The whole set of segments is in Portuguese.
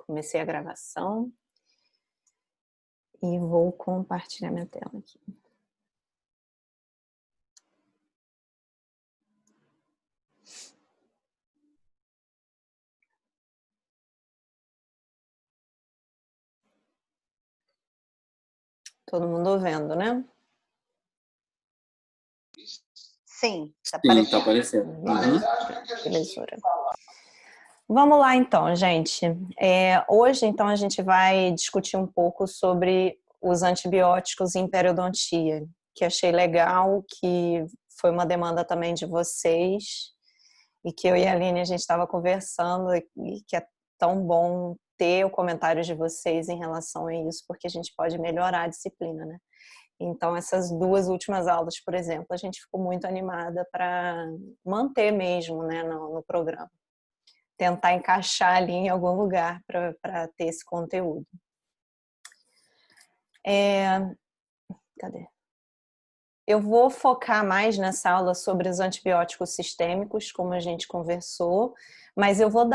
Comecei a gravação e vou compartilhar minha tela aqui. Todo mundo vendo, né? Sim, está Sim, tá aparecendo. Belezura. Vamos lá então, gente. Hoje, então, a gente vai discutir um pouco sobre os antibióticos em periodontia, que achei legal, que foi uma demanda também de vocês, e que eu e a Aline, a gente estava conversando, e que é tão bom ter o comentário de vocês em relação a isso, porque a gente pode melhorar a disciplina, né? Então, essas 2 últimas aulas, por exemplo, a gente ficou muito animada para manter mesmo, né, no programa. Tentar encaixar ali em algum lugar para ter esse conteúdo. Cadê? Eu vou focar mais nessa aula sobre os antibióticos sistêmicos, como a gente conversou, mas eu vou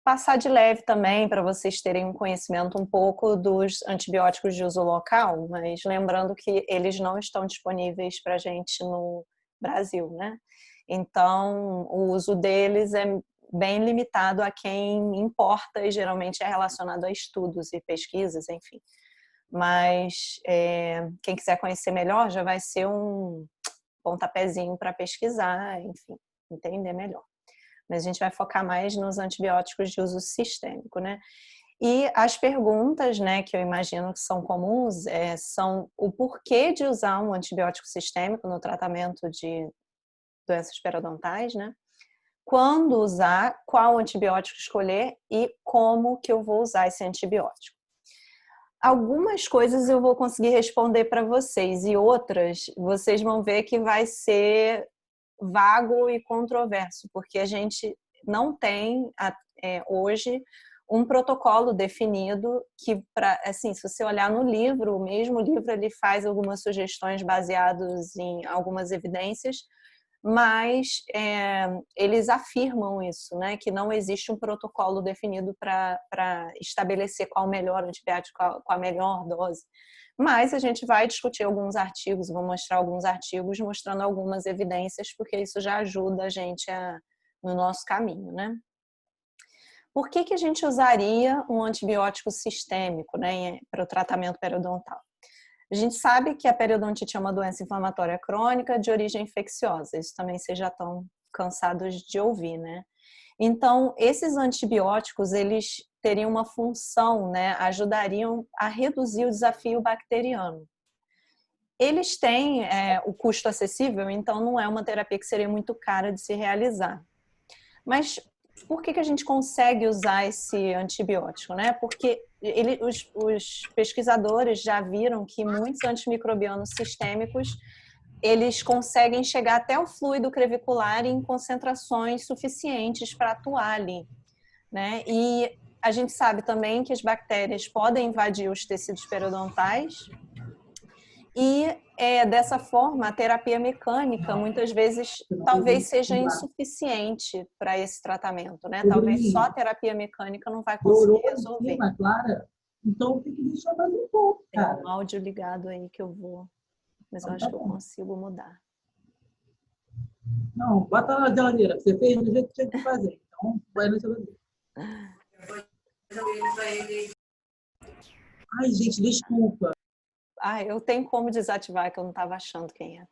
passar de leve também para vocês terem um conhecimento um pouco dos antibióticos de uso local, mas lembrando que eles não estão disponíveis para a gente no Brasil, né? Então, o uso deles é bem limitado a quem importa e geralmente é relacionado a estudos e pesquisas, enfim. Mas quem quiser conhecer melhor já vai ser um pontapézinho para pesquisar, enfim, entender melhor. Mas a gente vai focar mais nos antibióticos de uso sistêmico, né? E as perguntas, né, que eu imagino que são comuns, são o porquê de usar um antibiótico sistêmico no tratamento de doenças periodontais, né? Quando usar, qual antibiótico escolher e como que eu vou usar esse antibiótico. Algumas coisas eu vou conseguir responder para vocês e outras vocês vão ver que vai ser vago e controverso, porque a gente não tem hoje um protocolo definido que, assim, se você olhar no livro, o mesmo livro ele faz algumas sugestões baseadas em algumas evidências, mas eles afirmam isso, né, que não existe um protocolo definido para estabelecer qual o melhor antibiótico, qual a melhor dose. Mas a gente vai discutir alguns artigos, vou mostrar alguns artigos mostrando algumas evidências, porque isso já ajuda a gente no nosso caminho, né? Por que a gente usaria um antibiótico sistêmico, né, para o tratamento periodontal? A gente sabe que a periodontite é uma doença inflamatória crônica de origem infecciosa. Isso também vocês já estão cansados de ouvir, né? Então, esses antibióticos, eles teriam uma função, né? Ajudariam a reduzir o desafio bacteriano. Eles têm o custo acessível, então não é uma terapia que seria muito cara de se realizar. Mas por que a gente consegue usar esse antibiótico, né? Porque os pesquisadores já viram que muitos antimicrobianos sistêmicos eles conseguem chegar até o fluido crevicular em concentrações suficientes para atuar ali, né? E a gente sabe também que as bactérias podem invadir os tecidos periodontais e dessa forma a terapia mecânica muitas vezes talvez seja insuficiente para esse tratamento, né? Talvez só a terapia mecânica não vai conseguir resolver. Clara, então tem que deixar mais um pouco, cara. Tem um áudio ligado aí que eu vou, mas eu acho que eu consigo mudar. Não, bota na geladeira. Você fez do jeito que tinha que fazer. Então, vai na geladeira. Ai, gente, desculpa. Eu tenho como desativar, que eu não estava achando quem é.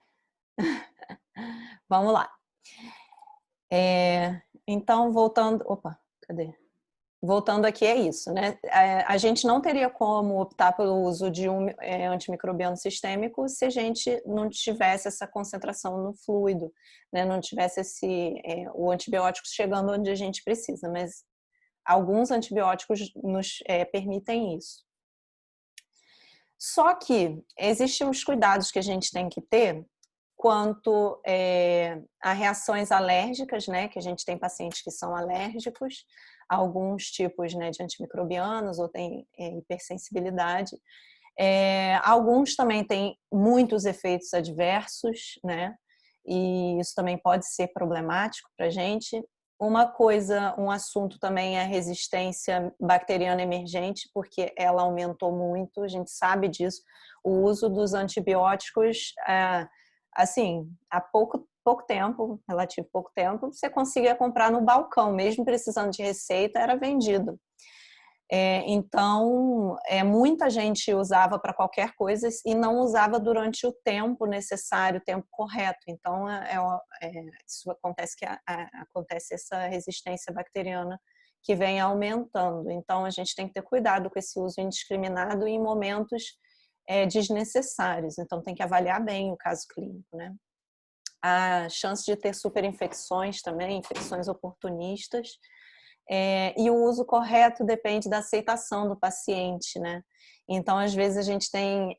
Vamos lá. Então, voltando... Opa, cadê? Voltando aqui, é isso, né? A gente não teria como optar pelo uso de um antimicrobiano sistêmico se a gente não tivesse essa concentração no fluido, né? Não tivesse o antibiótico chegando onde a gente precisa, mas alguns antibióticos nos permitem isso. Só que existem os cuidados que a gente tem que ter quanto a reações alérgicas, né? Que a gente tem pacientes que são alérgicos a alguns tipos, né, de antimicrobianos ou tem hipersensibilidade. Alguns também têm muitos efeitos adversos, né? E isso também pode ser problemático para a gente. um assunto também é a resistência bacteriana emergente, porque ela aumentou muito, a gente sabe disso. O uso dos antibióticos, assim, há pouco tempo, relativo pouco tempo, você conseguia comprar no balcão, mesmo precisando de receita, era vendido. Então, muita gente usava para qualquer coisa e não usava durante o tempo necessário, o tempo correto. Então, isso acontece acontece essa resistência bacteriana que vem aumentando. Então, a gente tem que ter cuidado com esse uso indiscriminado e em momentos desnecessários. Então, tem que avaliar bem o caso clínico, né? A chance de ter superinfecções também, infecções oportunistas. E o uso correto depende da aceitação do paciente, né? Então, às vezes a gente tem,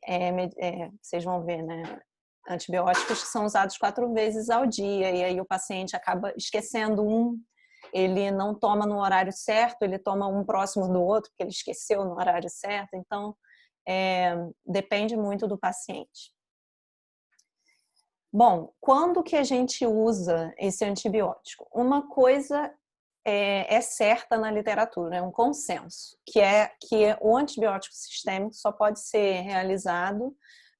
vocês vão ver, né? Antibióticos que são usados 4 vezes ao dia e aí o paciente acaba esquecendo ele não toma no horário certo, ele toma um próximo do outro porque ele esqueceu no horário certo. Então, depende muito do paciente. Bom, quando que a gente usa esse antibiótico? Uma coisa é certa na literatura, é um consenso, que é que o antibiótico sistêmico só pode ser realizado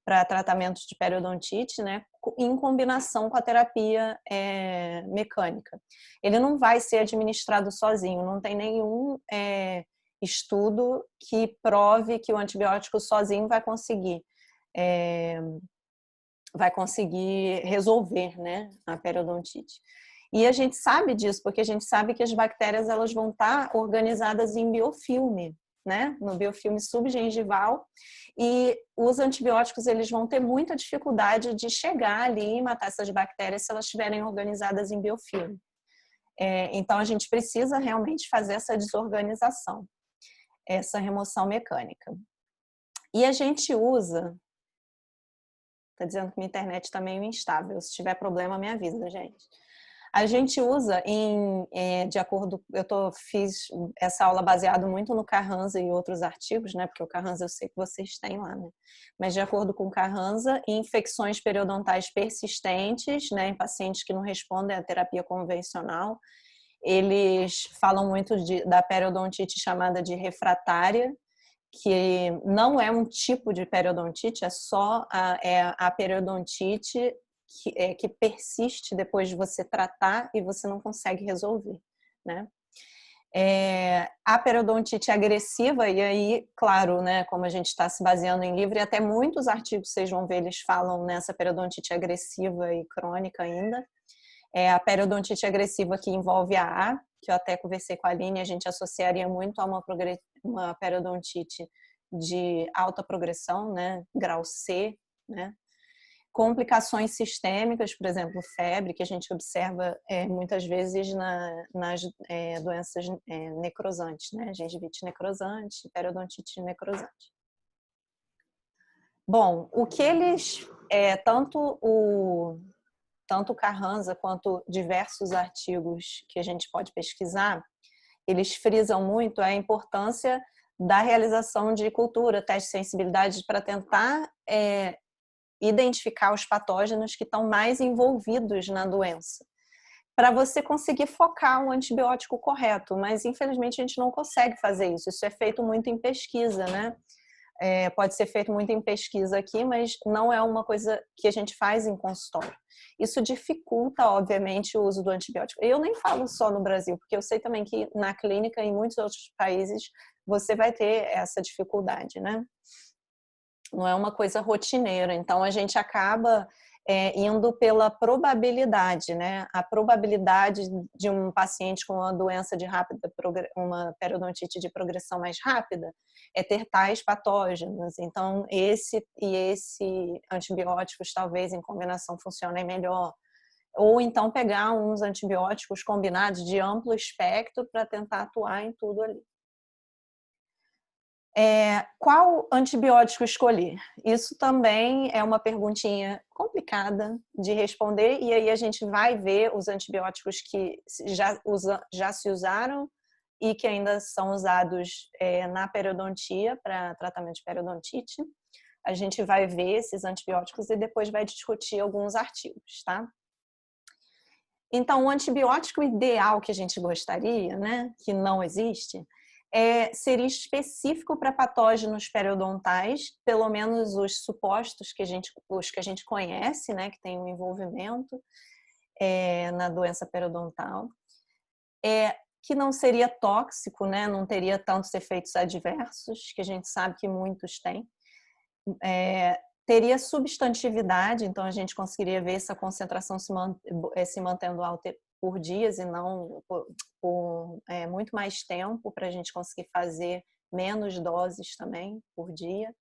para tratamentos de periodontite, né, em combinação com a terapia mecânica. Ele não vai ser administrado sozinho, não tem nenhum estudo que prove que o antibiótico sozinho vai conseguir resolver, né, a periodontite. E a gente sabe disso, porque a gente sabe que as bactérias elas vão estar organizadas em biofilme, né? No biofilme subgengival, e os antibióticos eles vão ter muita dificuldade de chegar ali e matar essas bactérias se elas estiverem organizadas em biofilme. Então a gente precisa realmente fazer essa desorganização, essa remoção mecânica. E a gente usa... Tá dizendo que minha internet está meio instável. Se tiver problema, me avisa, gente. A gente usa de acordo... Fiz essa aula baseado muito no Carranza e outros artigos, né? Porque o Carranza eu sei que vocês têm lá, né? Mas de acordo com o Carranza, infecções periodontais persistentes, né? Em pacientes que não respondem à terapia convencional, eles falam muito da periodontite chamada de refratária, que não é um tipo de periodontite, é só a periodontite que persiste depois de você tratar e você não consegue resolver, né? A periodontite agressiva, e aí, claro, né, como a gente está se baseando em livro, e até muitos artigos vocês vão ver, eles falam nessa periodontite agressiva e crônica ainda. A periodontite agressiva que envolve a A, que eu até conversei com a Aline, a gente associaria muito a uma periodontite de alta progressão, né, grau C, né? Complicações sistêmicas, por exemplo, febre, que a gente observa muitas vezes nas doenças necrosantes, né? Gengivite necrosante, periodontite necrosante. Bom, o que eles, tanto o Carranza quanto diversos artigos que a gente pode pesquisar, eles frisam muito a importância da realização de cultura, teste de sensibilidade, para tentar identificar os patógenos que estão mais envolvidos na doença, para você conseguir focar o antibiótico correto, mas infelizmente a gente não consegue fazer isso. Isso é feito muito em pesquisa, né? Pode ser feito muito em pesquisa aqui, mas não é uma coisa que a gente faz em consultório. Isso dificulta, obviamente, o uso do antibiótico. Eu nem falo só no Brasil, porque eu sei também que na clínica, em muitos outros países, você vai ter essa dificuldade, né? Não é uma coisa rotineira. Então, a gente acaba indo pela probabilidade, né? A probabilidade de um paciente com uma doença uma periodontite de progressão mais rápida é ter tais patógenos. Então, esse antibióticos talvez em combinação funcionem melhor. Ou então pegar uns antibióticos combinados de amplo espectro para tentar atuar em tudo ali. Qual antibiótico escolher? Isso também é uma perguntinha complicada de responder, e aí a gente vai ver os antibióticos que já se usaram e que ainda são usados na periodontia, para tratamento de periodontite. A gente vai ver esses antibióticos e depois vai discutir alguns artigos, tá? Então, o antibiótico ideal que a gente gostaria, né, que não existe, seria específico para patógenos periodontais, pelo menos os supostos os que a gente conhece, né, que tem um envolvimento na doença periodontal, que não seria tóxico, né, não teria tantos efeitos adversos, que a gente sabe que muitos têm. Teria substantividade, então a gente conseguiria ver essa concentração se mantendo alta por dias e não por muito mais tempo, para a gente conseguir fazer menos doses também por dia.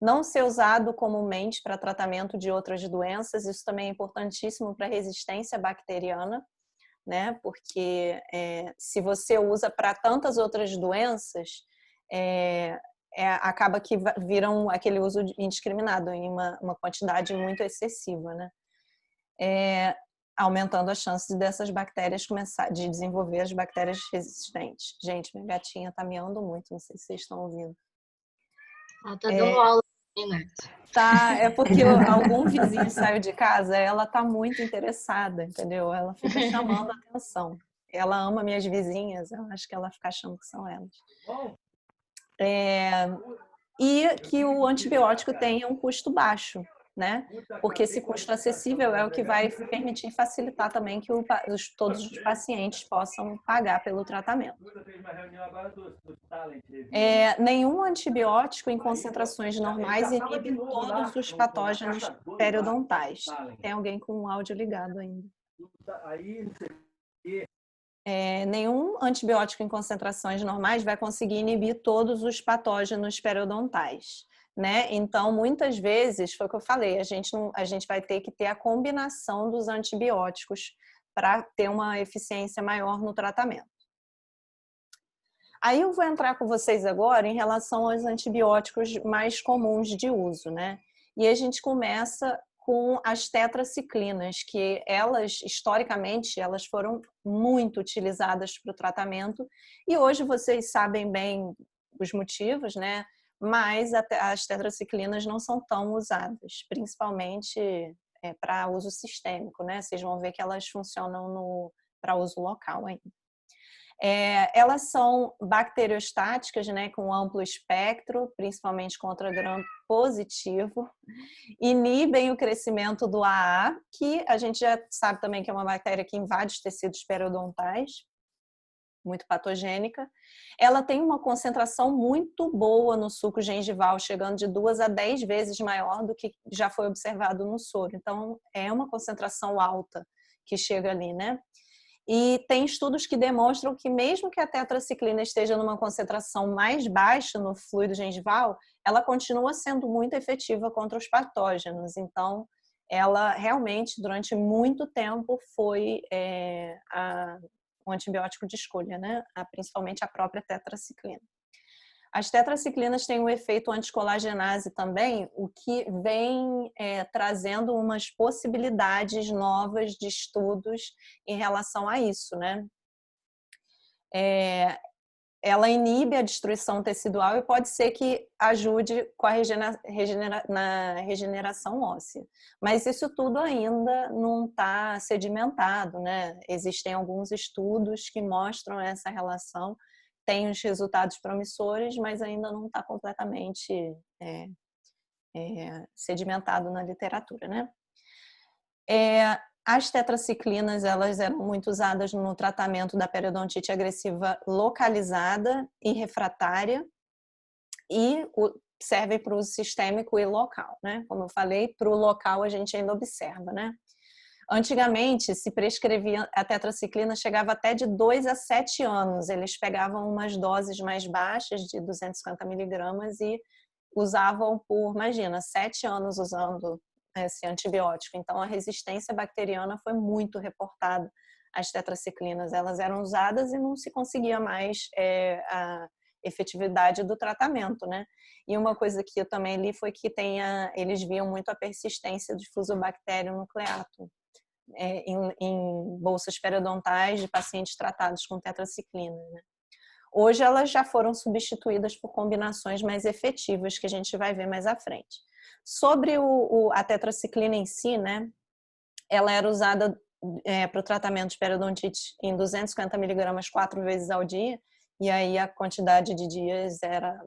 Não ser usado comumente para tratamento de outras doenças, isso também é importantíssimo para a resistência bacteriana, né? Porque se você usa para tantas outras doenças, acaba que viram aquele uso indiscriminado em uma quantidade muito excessiva, né? Aumentando a chance dessas bactérias de desenvolver as bactérias resistentes. Gente, minha gatinha tá miando muito, não sei se vocês estão ouvindo. Ela tá dando aula, né? Tá, é porque algum vizinho saiu de casa, ela tá muito interessada, entendeu? Ela fica chamando a atenção. Ela ama minhas vizinhas, eu acho que ela fica achando que são elas. E que o antibiótico tenha um custo baixo, né? Porque esse custo acessível é o que vai permitir facilitar também que todos os pacientes possam pagar pelo tratamento. Nenhum antibiótico em concentrações normais inibe todos os patógenos periodontais. Tem alguém com o áudio ligado ainda. Nenhum antibiótico em concentrações normais vai conseguir inibir todos os patógenos periodontais, né? Então, muitas vezes, foi o que eu falei, a gente vai ter que ter a combinação dos antibióticos para ter uma eficiência maior no tratamento. Aí eu vou entrar com vocês agora em relação aos antibióticos mais comuns de uso, né? E a gente começa com as tetraciclinas, que elas, historicamente, elas foram muito utilizadas para o tratamento, e hoje vocês sabem bem os motivos, né? Mas as tetraciclinas não são tão usadas, principalmente para uso sistêmico, né? Vocês vão ver que elas funcionam para uso local ainda. Elas são bacteriostáticas, né, com amplo espectro, principalmente contra gram positivo, inibem o crescimento do AA, que a gente já sabe também que é uma bactéria que invade os tecidos periodontais, muito patogênica. Ela tem uma concentração muito boa no suco gengival, chegando de 2 a 10 vezes maior do que já foi observado no soro. Então, é uma concentração alta que chega ali, né? E tem estudos que demonstram que mesmo que a tetraciclina esteja numa concentração mais baixa no fluido gengival, ela continua sendo muito efetiva contra os patógenos. Então, ela realmente, durante muito tempo, foi um antibiótico de escolha, né? Principalmente a própria tetraciclina. As tetraciclinas têm um efeito anticolagenase também, o que vem trazendo umas possibilidades novas de estudos em relação a isso, né? Ela inibe a destruição tecidual e pode ser que ajude com na regeneração óssea. Mas isso tudo ainda não está sedimentado, né? Existem alguns estudos que mostram essa relação, tem os resultados promissores, mas ainda não está completamente sedimentado na literatura, né? As tetraciclinas, elas eram muito usadas no tratamento da periodontite agressiva localizada e refratária e servem para o uso sistêmico e local, né? Como eu falei, para o local a gente ainda observa, né? Antigamente, se prescrevia a tetraciclina, chegava até de 2 a 7 anos. Eles pegavam umas doses mais baixas, de 250 miligramas, e usavam por, imagina, 7 anos usando esse antibiótico. Então, a resistência bacteriana foi muito reportada às tetraciclinas. Elas eram usadas e não se conseguia mais a efetividade do tratamento, né? E uma coisa que eu também li foi que eles viam muito a persistência de Fusobacterium nucleatum em bolsas periodontais de pacientes tratados com tetraciclina, né? Hoje elas já foram substituídas por combinações mais efetivas que a gente vai ver mais à frente. Sobre a tetraciclina em si, né? Ela era usada para o tratamento de periodontite em 250 miligramas 4 vezes ao dia, e aí a quantidade de dias era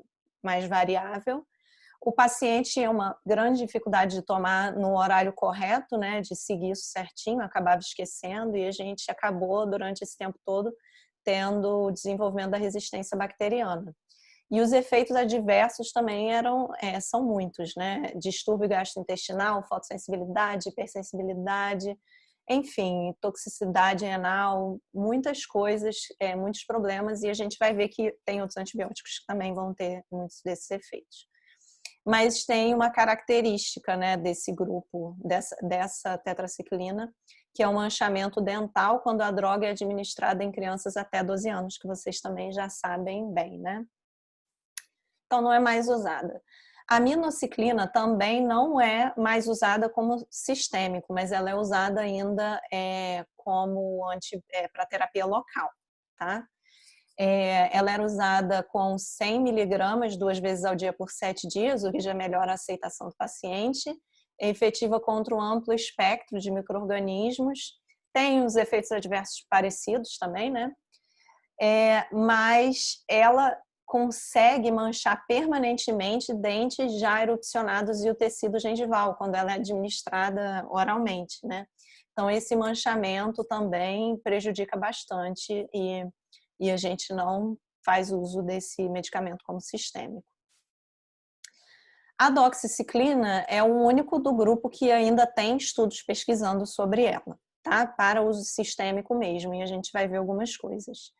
mais variável. O paciente tinha uma grande dificuldade de tomar no horário correto, né, de seguir isso certinho, acabava esquecendo, e a gente acabou, durante esse tempo todo, tendo o desenvolvimento da resistência bacteriana. E os efeitos adversos também são muitos, né? Distúrbio gastrointestinal, fotossensibilidade, hipersensibilidade, enfim, toxicidade renal, muitas coisas, muitos problemas, e a gente vai ver que tem outros antibióticos que também vão ter muitos desses efeitos. Mas tem uma característica, né, desse grupo, dessa tetraciclina, que é o manchamento dental quando a droga é administrada em crianças até 12 anos, que vocês também já sabem bem, né? Então não é mais usada. A minociclina também não é mais usada como sistêmico, mas ela é usada ainda como para terapia local, tá? Ela era usada com 100 miligramas 2 vezes ao dia por 7 dias, o que já melhora a aceitação do paciente. É efetiva contra um amplo espectro de micro-organismos. Tem os efeitos adversos parecidos também, né? Mas ela consegue manchar permanentemente dentes já erupcionados e o tecido gengival, quando ela é administrada oralmente, né? Então, esse manchamento também prejudica bastante e a gente não faz uso desse medicamento como sistêmico. A doxiciclina é o único do grupo que ainda tem estudos pesquisando sobre ela, tá? Para uso sistêmico mesmo, e a gente vai ver algumas coisas.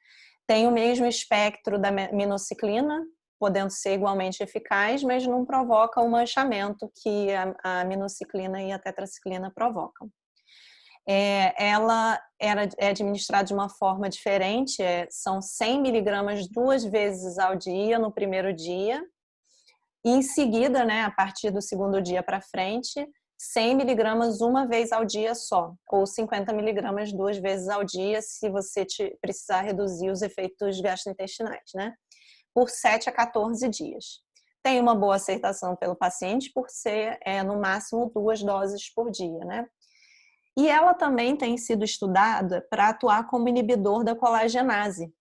Tem o mesmo espectro da minociclina, podendo ser igualmente eficaz, mas não provoca o manchamento que a minociclina e a tetraciclina provocam. Ela é administrada de uma forma diferente, são 100 miligramas 2 vezes ao dia no primeiro dia, e em seguida, né, a partir do segundo dia para frente, 100 miligramas uma vez ao dia só, ou 50 miligramas 2 vezes ao dia, se você precisar reduzir os efeitos gastrointestinais, né? Por 7 a 14 dias. Tem uma boa aceitação pelo paciente por ser, no máximo, 2 doses por dia, né? E ela também tem sido estudada para atuar como inibidor da colagenase,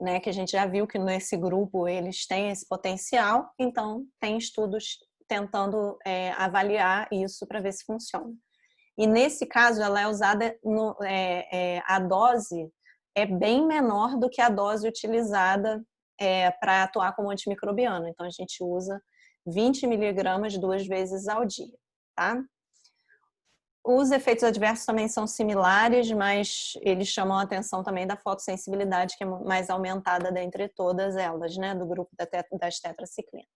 né? Que a gente já viu que nesse grupo eles têm esse potencial, então tem estudos tentando avaliar isso para ver se funciona. E nesse caso, ela é usada, a dose é bem menor do que a dose utilizada para atuar como antimicrobiano. Então, a gente usa 20 miligramas 2 vezes ao dia, tá? Os efeitos adversos também são similares, mas eles chamam a atenção também da fotossensibilidade, que é mais aumentada dentre todas elas, né, do grupo das tetraciclinas.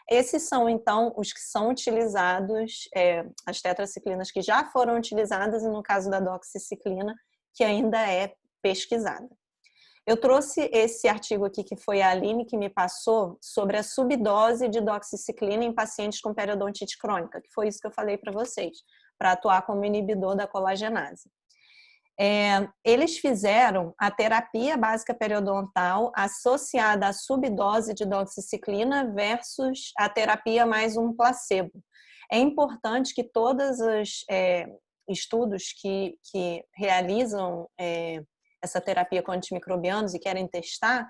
Esses são, então, os que são utilizados, as tetraciclinas que já foram utilizadas, e no caso da doxiciclina, que ainda é pesquisada. Eu trouxe esse artigo aqui, que foi a Aline que me passou, sobre a subdose de doxiciclina em pacientes com periodontite crônica, que foi isso que eu falei para vocês, para atuar como inibidor da colagenase. Eles fizeram a terapia básica periodontal associada à subdose de doxiciclina versus a terapia mais um placebo. É importante que todos os estudos que realizam essa terapia com antimicrobianos e querem testar,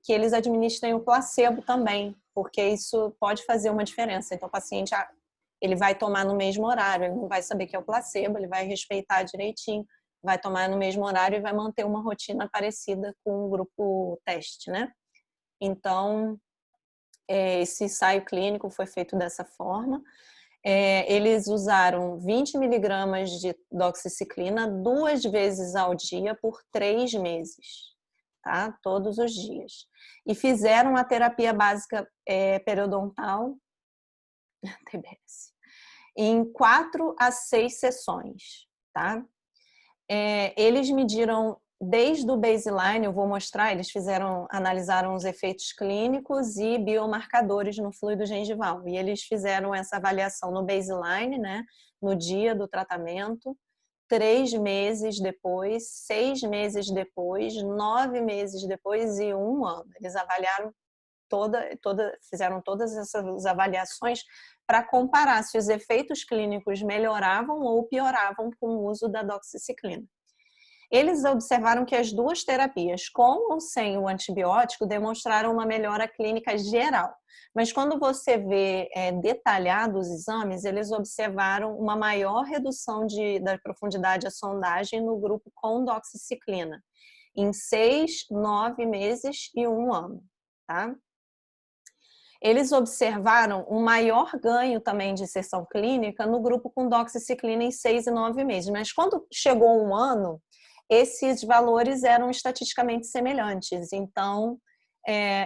que eles administrem o placebo também, porque isso pode fazer uma diferença. Então, o paciente ele vai tomar no mesmo horário, ele não vai saber que é o placebo, ele vai respeitar direitinho, vai tomar no mesmo horário e vai manter uma rotina parecida com o grupo teste, né? Então, esse ensaio clínico foi feito dessa forma. Eles usaram 20 miligramas de doxiciclina 2 vezes ao dia por 3 meses, tá? Todos os dias. E fizeram a terapia básica periodontal, TBS, em 4 a 6 sessões, tá? Eles mediram desde o baseline, eu vou mostrar, eles analisaram os efeitos clínicos e biomarcadores no fluido gengival. E eles fizeram essa avaliação no baseline, né, no dia do tratamento, 3 meses depois, 6 meses depois, 9 meses depois e 1 ano. Eles avaliaram fizeram todas essas avaliações para comparar se os efeitos clínicos melhoravam ou pioravam com o uso da doxiciclina. Eles observaram que as duas terapias, com ou sem o antibiótico, demonstraram uma melhora clínica geral. Mas quando você vê detalhado os exames, eles observaram uma maior redução da profundidade da sondagem no grupo com doxiciclina, em 6, 9 meses e 1 ano. Tá? Eles observaram um maior ganho também de inserção clínica no grupo com doxiciclina em 6 e 9 meses. Mas quando chegou 1 ano, esses valores eram estatisticamente semelhantes. Então,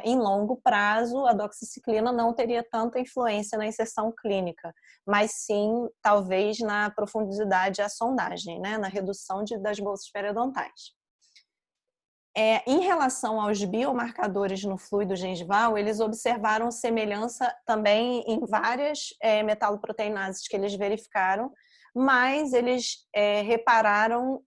em longo prazo, a doxiciclina não teria tanta influência na inserção clínica, mas sim, talvez, na profundidade da sondagem, né? Na redução das bolsas periodontais. Em relação aos biomarcadores no fluido gengival, eles observaram semelhança também em várias metaloproteinases que eles verificaram, mas eles repararam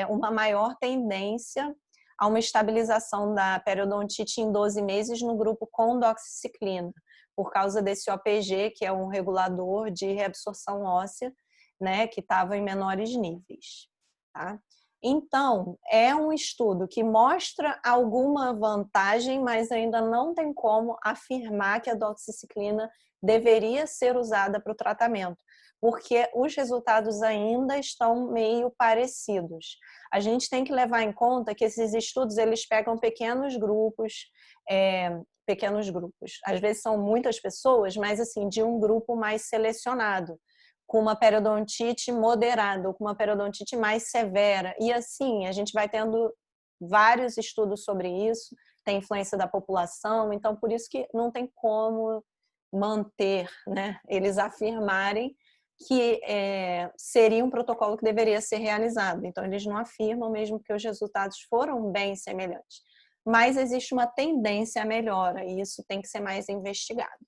uma maior tendência a uma estabilização da periodontite em 12 meses no grupo com doxiciclina, por causa desse OPG, que é um regulador de reabsorção óssea, né, que estava em menores níveis. Tá? Então, é um estudo que mostra alguma vantagem, mas ainda não tem como afirmar que a doxiciclina deveria ser usada para o tratamento, porque os resultados ainda estão meio parecidos. A gente tem que levar em conta que esses estudos, eles pegam pequenos grupos, às vezes são muitas pessoas, mas assim, de um grupo mais selecionado, com uma periodontite moderada ou com uma periodontite mais severa. E assim, a gente vai tendo vários estudos sobre isso, tem influência da população, então por isso que não tem como manter, né, eles afirmarem que seria um protocolo que deveria ser realizado. Então, eles não afirmam, mesmo que os resultados foram bem semelhantes. Mas existe uma tendência à melhora, e isso tem que ser mais investigado.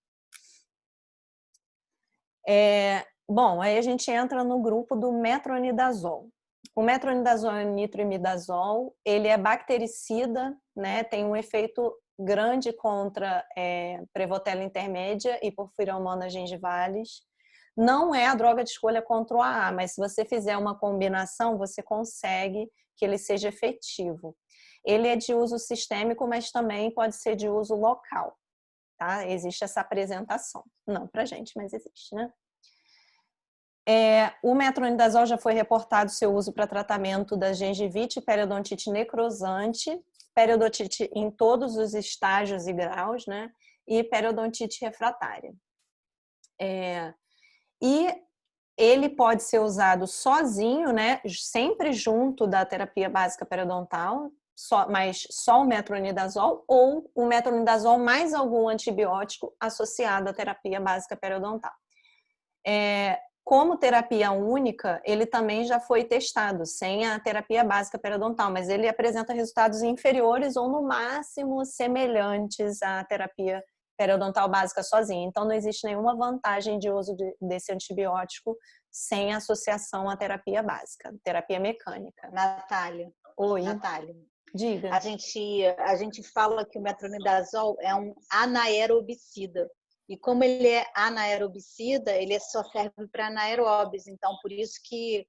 Bom, aí a gente entra no grupo do metronidazol. O metronidazol e o nitroimidazol, ele é bactericida, né? Tem um efeito grande contra Prevotella intermédia e Porphyromonas gingivalis. Não é a droga de escolha contra o AA, mas se você fizer uma combinação, você consegue que ele seja efetivo. Ele é de uso sistêmico, mas também pode ser de uso local. Tá? Existe essa apresentação. Não pra gente, mas existe, né? O metronidazol já foi reportado seu uso para tratamento da gengivite e periodontite necrosante, periodontite em todos os estágios e graus, né? E periodontite refratária. E ele pode ser usado sozinho, né? Sempre junto da terapia básica periodontal, mas só o metronidazol, ou o metronidazol mais algum antibiótico associado à terapia básica periodontal. Como terapia única, ele também já foi testado, sem a terapia básica periodontal, mas ele apresenta resultados inferiores ou, no máximo, semelhantes à terapia periodontal básica sozinha. Então, não existe nenhuma vantagem de uso desse antibiótico sem associação à terapia básica, terapia mecânica. Natália. Oi. Natália. Diga. A gente fala que o metronidazol é um anaerobicida. E como ele é anaerobicida, ele só serve para anaeróbios. Então, por isso que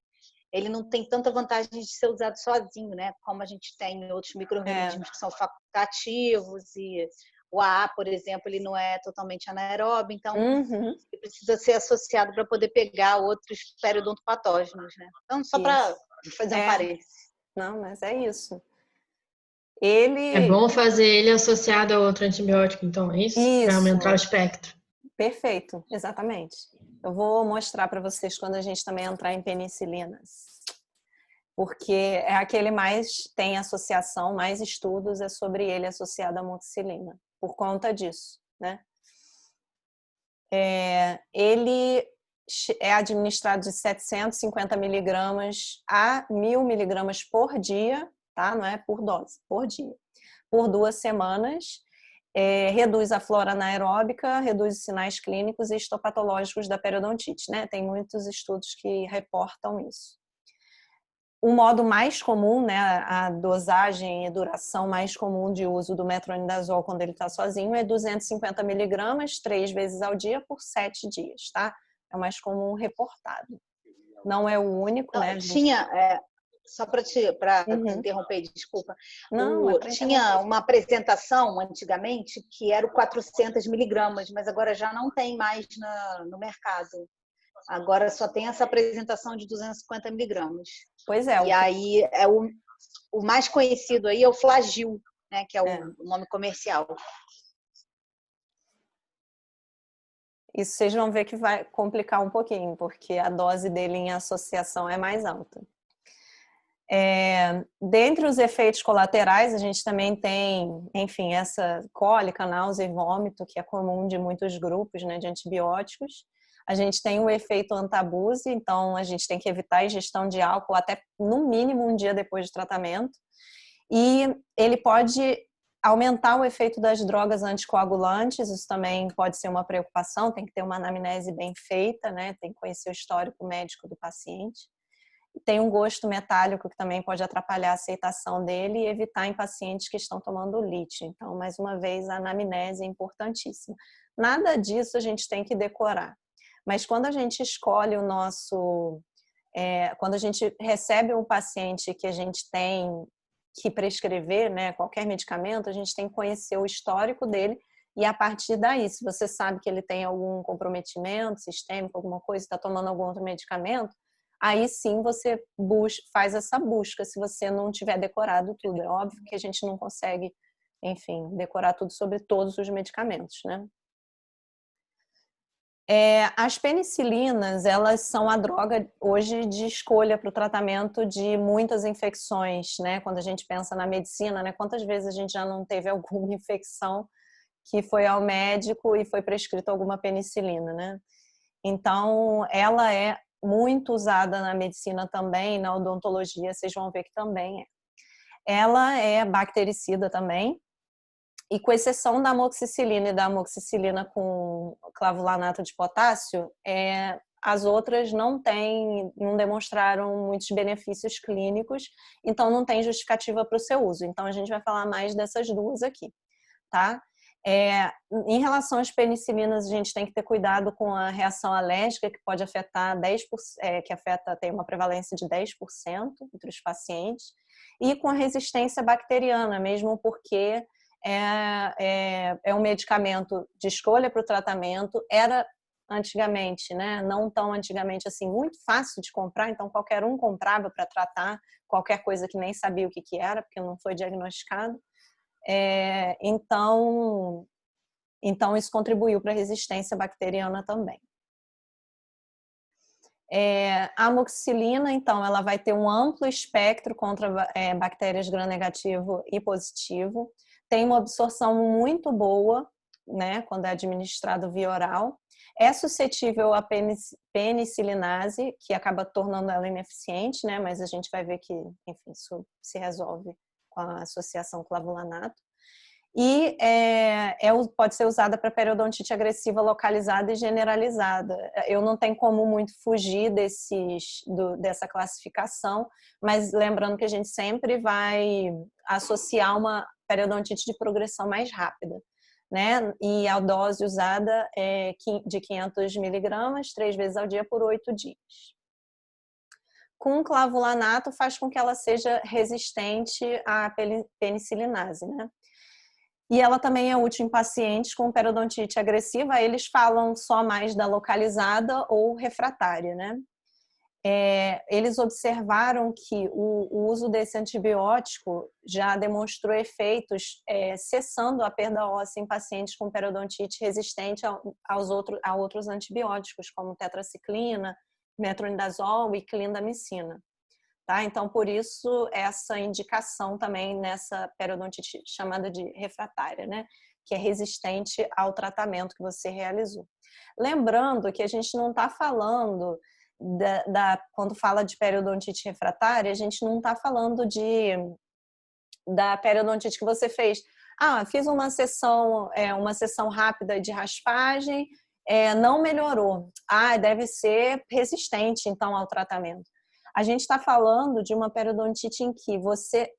ele não tem tanta vantagem de ser usado sozinho, né? Como a gente tem outros micro-organismos que são facultativos. E o AA, por exemplo, ele não é totalmente anaeróbio. Então, ele precisa ser associado para poder pegar outros periodontopatógenos, né? Então, só para fazer um parênteses. Não, mas é isso. É bom fazer ele associado a outro antibiótico, então, é isso? Para aumentar o espectro. Perfeito, exatamente. Eu vou mostrar para vocês quando a gente também entrar em penicilinas. Porque é aquele mais tem associação, mais estudos é sobre ele associado à amoxicilina, por conta disso, né? Ele é administrado de 750 miligramas a 1000 miligramas por dia, tá? Não é por dose, por dia. Por 2 semanas, reduz a flora anaeróbica, reduz os sinais clínicos e histopatológicos da periodontite, né? Tem muitos estudos que reportam isso. o modo mais comum, né, a dosagem e duração mais comum de uso do metronidazol quando ele está sozinho é 250 miligramas 3 vezes ao dia por 7 dias, tá? É o mais comum reportado. Não é o único, né? Só para te interromper, desculpa. Não, tinha uma apresentação antigamente que era o 400 miligramas, mas agora já não tem mais no mercado. Agora só tem essa apresentação de 250 miligramas. Pois é. E aí o mais conhecido aí é o Flagyl, né, que é o nome comercial. Isso vocês vão ver que vai complicar um pouquinho, porque a dose dele em associação é mais alta. Dentre os efeitos colaterais, a gente também tem, enfim, essa cólica, náusea e vômito, que é comum de muitos grupos, né, de antibióticos. A gente tem o efeito antabuse, então a gente tem que evitar a ingestão de álcool até no mínimo um dia depois do tratamento. E ele pode aumentar o efeito das drogas anticoagulantes, isso também pode ser uma preocupação, tem que ter uma anamnese bem feita, né? Tem que conhecer o histórico médico do paciente. Tem um gosto metálico que também pode atrapalhar a aceitação dele e evitar em pacientes que estão tomando lítio. Então, mais uma vez, a anamnese é importantíssima. Nada disso a gente tem que decorar. Mas quando a gente escolhe o nosso... quando a gente recebe um paciente que a gente tem que prescrever, né, qualquer medicamento, a gente tem que conhecer o histórico dele e a partir daí, se você sabe que ele tem algum comprometimento sistêmico, alguma coisa, está tomando algum outro medicamento, aí sim você faz essa busca, se você não tiver decorado tudo. É óbvio que a gente não consegue, enfim, decorar tudo sobre todos os medicamentos, né? As penicilinas, elas são a droga hoje de escolha para o tratamento de muitas infecções, né? Quando a gente pensa na medicina, né? Quantas vezes a gente já não teve alguma infecção que foi ao médico e foi prescrito alguma penicilina, né? Então, ela é muito usada na medicina também, na odontologia, vocês vão ver que também é. Ela é bactericida também, e com exceção da amoxicilina e da amoxicilina com clavulanato de potássio, as outras não demonstraram muitos benefícios clínicos, então não tem justificativa para o seu uso. Então a gente vai falar mais dessas duas aqui, tá? Em relação às penicilinas, a gente tem que ter cuidado com a reação alérgica, que pode afetar 10%, tem uma prevalência de 10% entre os pacientes, e com a resistência bacteriana, mesmo porque é um medicamento de escolha para o tratamento, era antigamente, né? Não tão antigamente assim, muito fácil de comprar, então qualquer um comprava para tratar qualquer coisa que nem sabia o que era, porque não foi diagnosticado. Então isso contribuiu para a resistência bacteriana também. A amoxicilina, então, ela vai ter um amplo espectro contra bactérias gram-negativo e positivo, tem uma absorção muito boa, né, quando é administrado via oral, é suscetível à penicilinase, que acaba tornando ela ineficiente, né, mas a gente vai ver que, enfim, isso se resolve com a associação clavulanato. E pode ser usada para periodontite agressiva localizada e generalizada. Eu não tenho como muito fugir dessa classificação, mas lembrando que a gente sempre vai associar uma periodontite de progressão mais rápida, né? E a dose usada é de 500 miligramas, 3 vezes ao dia por 8 dias. Com clavulanato faz com que ela seja resistente à penicilinase, né? E ela também é útil em pacientes com periodontite agressiva. Eles falam só mais da localizada ou refratária, né? Eles observaram que o uso desse antibiótico já demonstrou efeitos cessando a perda óssea em pacientes com periodontite resistente a outros antibióticos, como tetraciclina, metronidazol e clindamicina. Tá? Então, por isso, essa indicação também nessa periodontite chamada de refratária, né? Que é resistente ao tratamento que você realizou. Lembrando que a gente não está falando, quando fala de periodontite refratária, a gente não está falando da periodontite que você fez. Fiz uma sessão rápida de raspagem, não melhorou. Deve ser resistente, então, ao tratamento. A gente está falando de uma periodontite em que você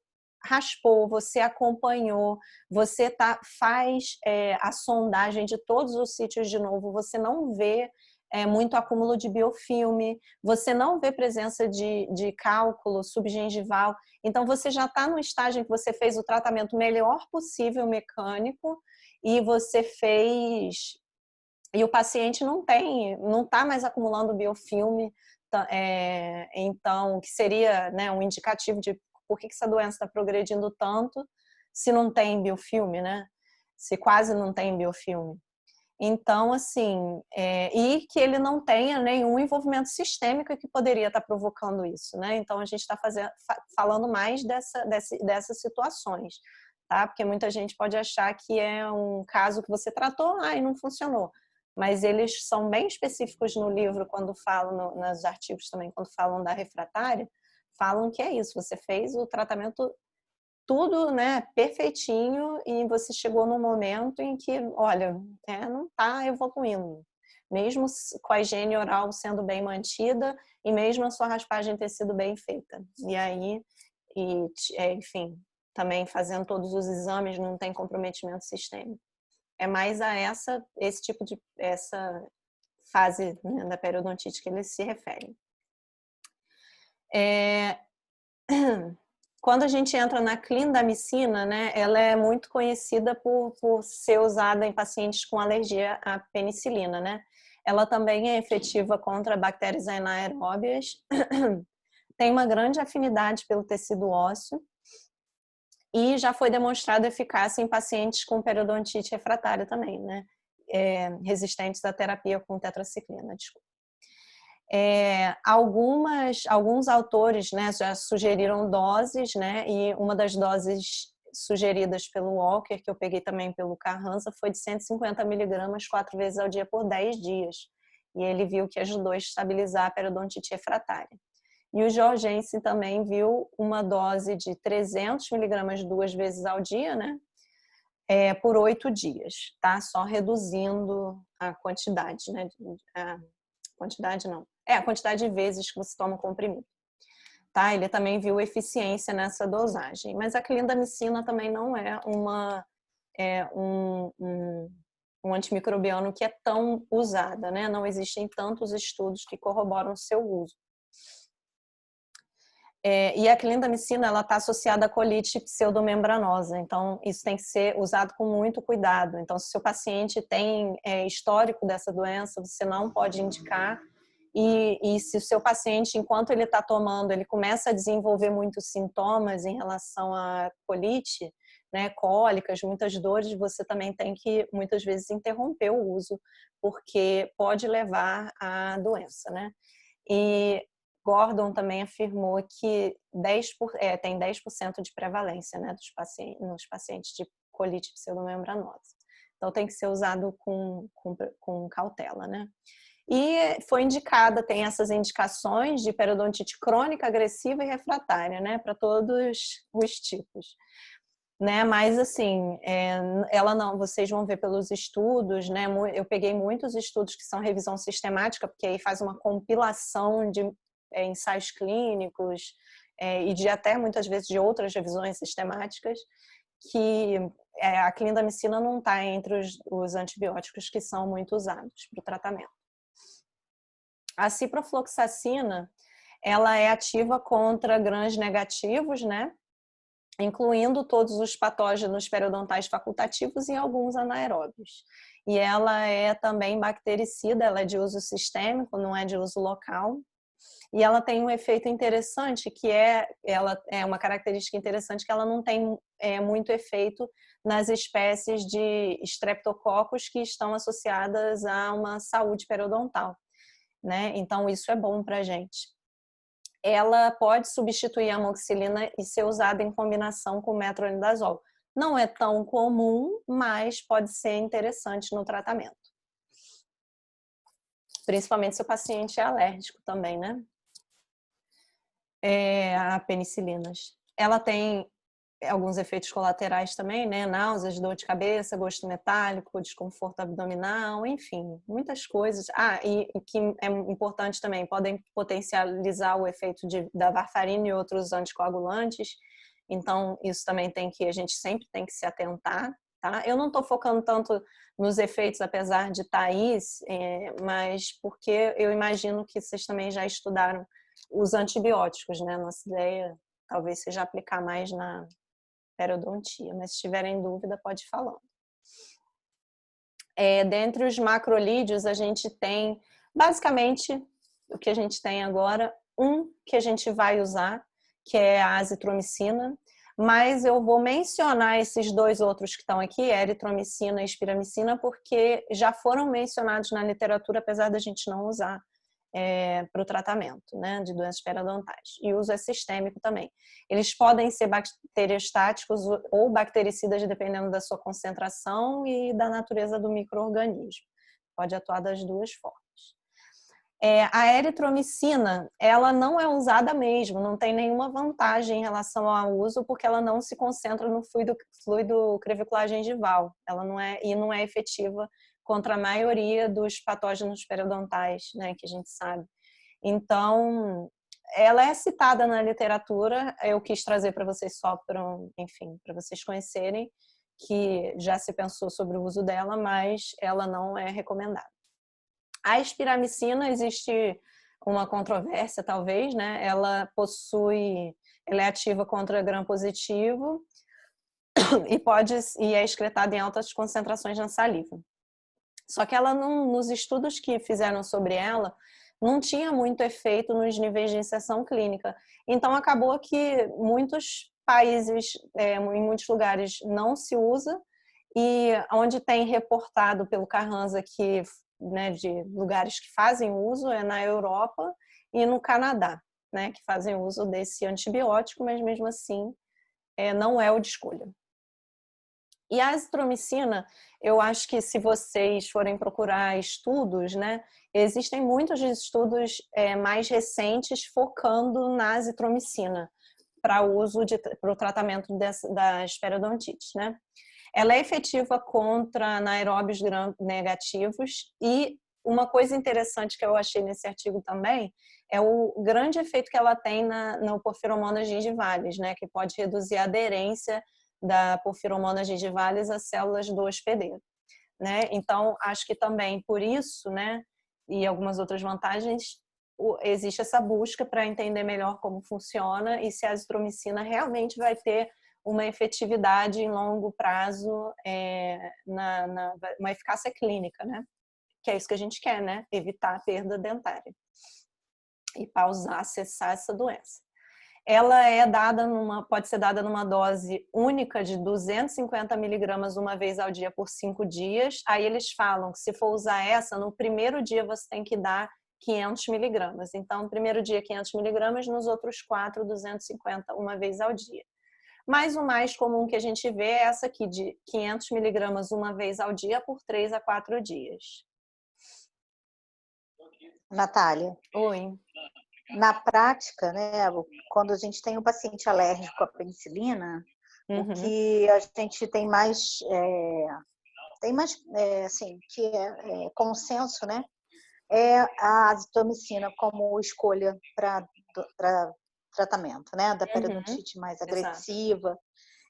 raspou, você acompanhou, você faz a sondagem de todos os sítios de novo, você não vê muito acúmulo de biofilme, você não vê presença de cálculo subgengival. Então, você já está no estágio em que você fez o tratamento melhor possível mecânico e você fez... E o paciente não está mais acumulando biofilme, então, que seria, né, um indicativo de por que essa doença está progredindo tanto se não tem biofilme, né? Se quase não tem biofilme. Então, assim, e que ele não tenha nenhum envolvimento sistêmico que poderia estar provocando isso, né? Então, a gente está falando mais dessas situações, tá? Porque muita gente pode achar que é um caso que você tratou, e não funcionou. Mas eles são bem específicos no livro, quando falam, nos artigos também, quando falam da refratária, falam que é isso, você fez o tratamento tudo, né, perfeitinho e você chegou num momento em que, olha, não está evoluindo. Mesmo com a higiene oral sendo bem mantida e mesmo a sua raspagem ter sido bem feita. E aí, enfim, também fazendo todos os exames, não tem comprometimento sistêmico. É mais a essa fase, né, da periodontite que eles se referem. Quando a gente entra na clindamicina, né, ela é muito conhecida por ser usada em pacientes com alergia à penicilina, né? Ela também é efetiva contra bactérias anaeróbias, tem uma grande afinidade pelo tecido ósseo e já foi demonstrada eficácia em pacientes com periodontite refratária também, né? Resistentes à terapia com tetraciclina, desculpa. Alguns autores, né, já sugeriram doses, né, e uma das doses sugeridas pelo Walker, que eu peguei também pelo Carranza, foi de 150 miligramas 4 vezes ao dia por 10 dias. E ele viu que ajudou a estabilizar a periodontite refratária. E o Jorgensen também viu uma dose de 300 miligramas 2 vezes ao dia, né, por 8 dias, tá? Só reduzindo a quantidade, né? A quantidade de vezes que você toma o comprimido. Tá? Ele também viu eficiência nessa dosagem. Mas a clindamicina também não é um antimicrobiano que é tão usada, né? Não existem tantos estudos que corroboram o seu uso. E a clindamicina, ela está associada à colite pseudomembranosa, então isso tem que ser usado com muito cuidado. Então, se o seu paciente tem histórico dessa doença, você não pode indicar. E se o seu paciente, enquanto ele está tomando, ele começa a desenvolver muitos sintomas em relação à colite, né, cólicas, muitas dores, você também tem que, muitas vezes, interromper o uso, porque pode levar à doença, né? E Gordon também afirmou que tem 10% de prevalência, né, nos pacientes de colite pseudomembranosa. Então, tem que ser usado com cautela, né? E foi indicada, tem essas indicações de periodontite crônica, agressiva e refratária, né, para todos os tipos. Né, mas assim, ela não, vocês vão ver pelos estudos, né, eu peguei muitos estudos que são revisão sistemática, porque aí faz uma compilação de ensaios clínicos e de até muitas vezes de outras revisões sistemáticas, que a clindamicina não está entre os antibióticos que são muito usados para o tratamento. A ciprofloxacina, ela é ativa contra grãs negativos, né? Incluindo todos os patógenos periodontais facultativos e alguns anaeróbios. E ela é também bactericida, ela é de uso sistêmico, não é de uso local. E ela tem um efeito interessante, ela é uma característica interessante que ela não tem muito efeito nas espécies de streptococcus que estão associadas a uma saúde periodontal, né? Então, isso é bom para a gente. Ela pode substituir a amoxicilina e ser usada em combinação com metronidazol. Não é tão comum, mas pode ser interessante no tratamento. Principalmente se o paciente é alérgico também, né? A penicilinas. Ela tem alguns efeitos colaterais também, né? Náuseas, dor de cabeça, gosto metálico, desconforto abdominal, enfim, muitas coisas. E que é importante também, podem potencializar o efeito da varfarina e outros anticoagulantes. Então, isso também a gente sempre tem que se atentar, tá? Eu não estou focando tanto nos efeitos, apesar de estar aí, mas porque eu imagino que vocês também já estudaram os antibióticos, né? Nossa ideia talvez seja aplicar mais na periodontia, mas se tiverem dúvida, pode ir falando. Dentre os macrolídeos, a gente tem, basicamente, o que a gente tem agora, que a gente vai usar, que é a azitromicina, mas eu vou mencionar esses 2 outros que estão aqui, eritromicina e espiramicina, porque já foram mencionados na literatura, apesar da gente não usar para o tratamento, né, de doenças periodontais. E o uso é sistêmico também. Eles podem ser bacteriostáticos ou bactericidas, dependendo da sua concentração e da natureza do micro-organismo. Pode atuar das 2 formas. A eritromicina, ela não é usada mesmo, não tem nenhuma vantagem em relação ao uso, porque ela não se concentra no fluido crevicular gengival. Ela não é efetiva contra a maioria dos patógenos periodontais, né, que a gente sabe. Então, ela é citada na literatura, eu quis trazer para vocês só para vocês conhecerem que já se pensou sobre o uso dela, mas ela não é recomendada. A espiramicina, existe uma controvérsia, talvez, né? Ela é ativa contra gram-positivo e é excretada em altas concentrações na saliva. Só que ela nos estudos que fizeram sobre ela, não tinha muito efeito nos níveis de inserção clínica. Então, acabou que muitos países, em muitos lugares, não se usa, e onde tem reportado pelo Carranza que, né, de lugares que fazem uso é na Europa e no Canadá, né, que fazem uso desse antibiótico, mas mesmo assim não é o de escolha. E a azitromicina, eu acho que se vocês forem procurar estudos, né, existem muitos estudos mais recentes focando na azitromicina para o tratamento das periodontites, né? Ela é efetiva contra anaeróbios gram-negativos e uma coisa interessante que eu achei nesse artigo também é o grande efeito que ela tem no Porphyromonas gingivalis, né, que pode reduzir a aderência da Porphyromonas gingivalis às células do hospedeiro, né? Então, acho que também por isso, né, e algumas outras vantagens, existe essa busca para entender melhor como funciona e se a azitromicina realmente vai ter uma efetividade em longo prazo, uma eficácia clínica, né? Que é isso que a gente quer, né? Evitar a perda dentária e pausar, cessar essa doença. Ela pode ser dada numa dose única de 250 miligramas uma vez ao dia por 5 dias. Aí eles falam que se for usar essa, no primeiro dia você tem que dar 500 miligramas. Então, no primeiro dia 500 miligramas, nos outros 4, 250 uma vez ao dia. Mas o mais comum que a gente vê é essa aqui, de 500 miligramas uma vez ao dia por 3 a 4 dias. Natália. Oi. Na prática, né, quando a gente tem um paciente alérgico à penicilina, o que a gente tem mais, assim, que é consenso, né, é a azitromicina como escolha para tratamento, né, da periodontite mais agressiva. Exato.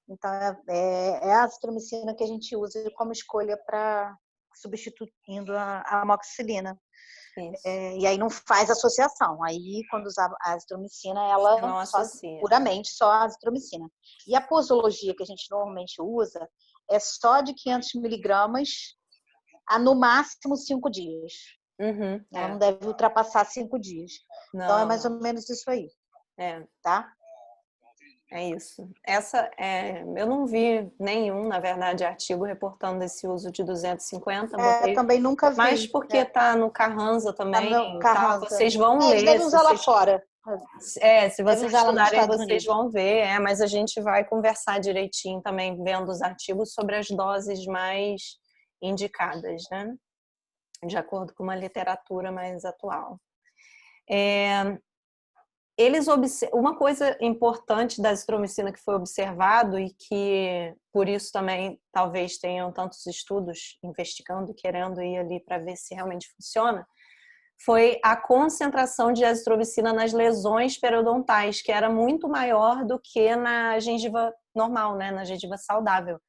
Então, é a azitromicina que a gente usa como escolha para substituindo a amoxicilina. E aí não faz associação. Aí, quando usa a azitromicina, ela puramente só a azitromicina. E a posologia que a gente normalmente usa é só de 500 miligramas a, no máximo, 5 dias. Ela não deve ultrapassar 5 dias. Não, então, é mais ou menos isso aí. Tá? É isso. Eu não vi nenhum, na verdade, artigo reportando esse uso de 250. Também nunca vi. Mas porque está no Carranza também. Tá no Carranza. Vocês vão ler. Eles devem usar lá fora. Se vocês estudarem, vocês vão ver. Mas a gente vai conversar direitinho também, vendo os artigos sobre as doses mais indicadas, né? De acordo com uma literatura mais atual. Uma coisa importante da azitromicina que foi observado e que por isso também talvez tenham tantos estudos investigando, querendo ir ali para ver se realmente funciona, foi a concentração de azitromicina nas lesões periodontais, que era muito maior do que na gengiva normal, né? Na gengiva saudável.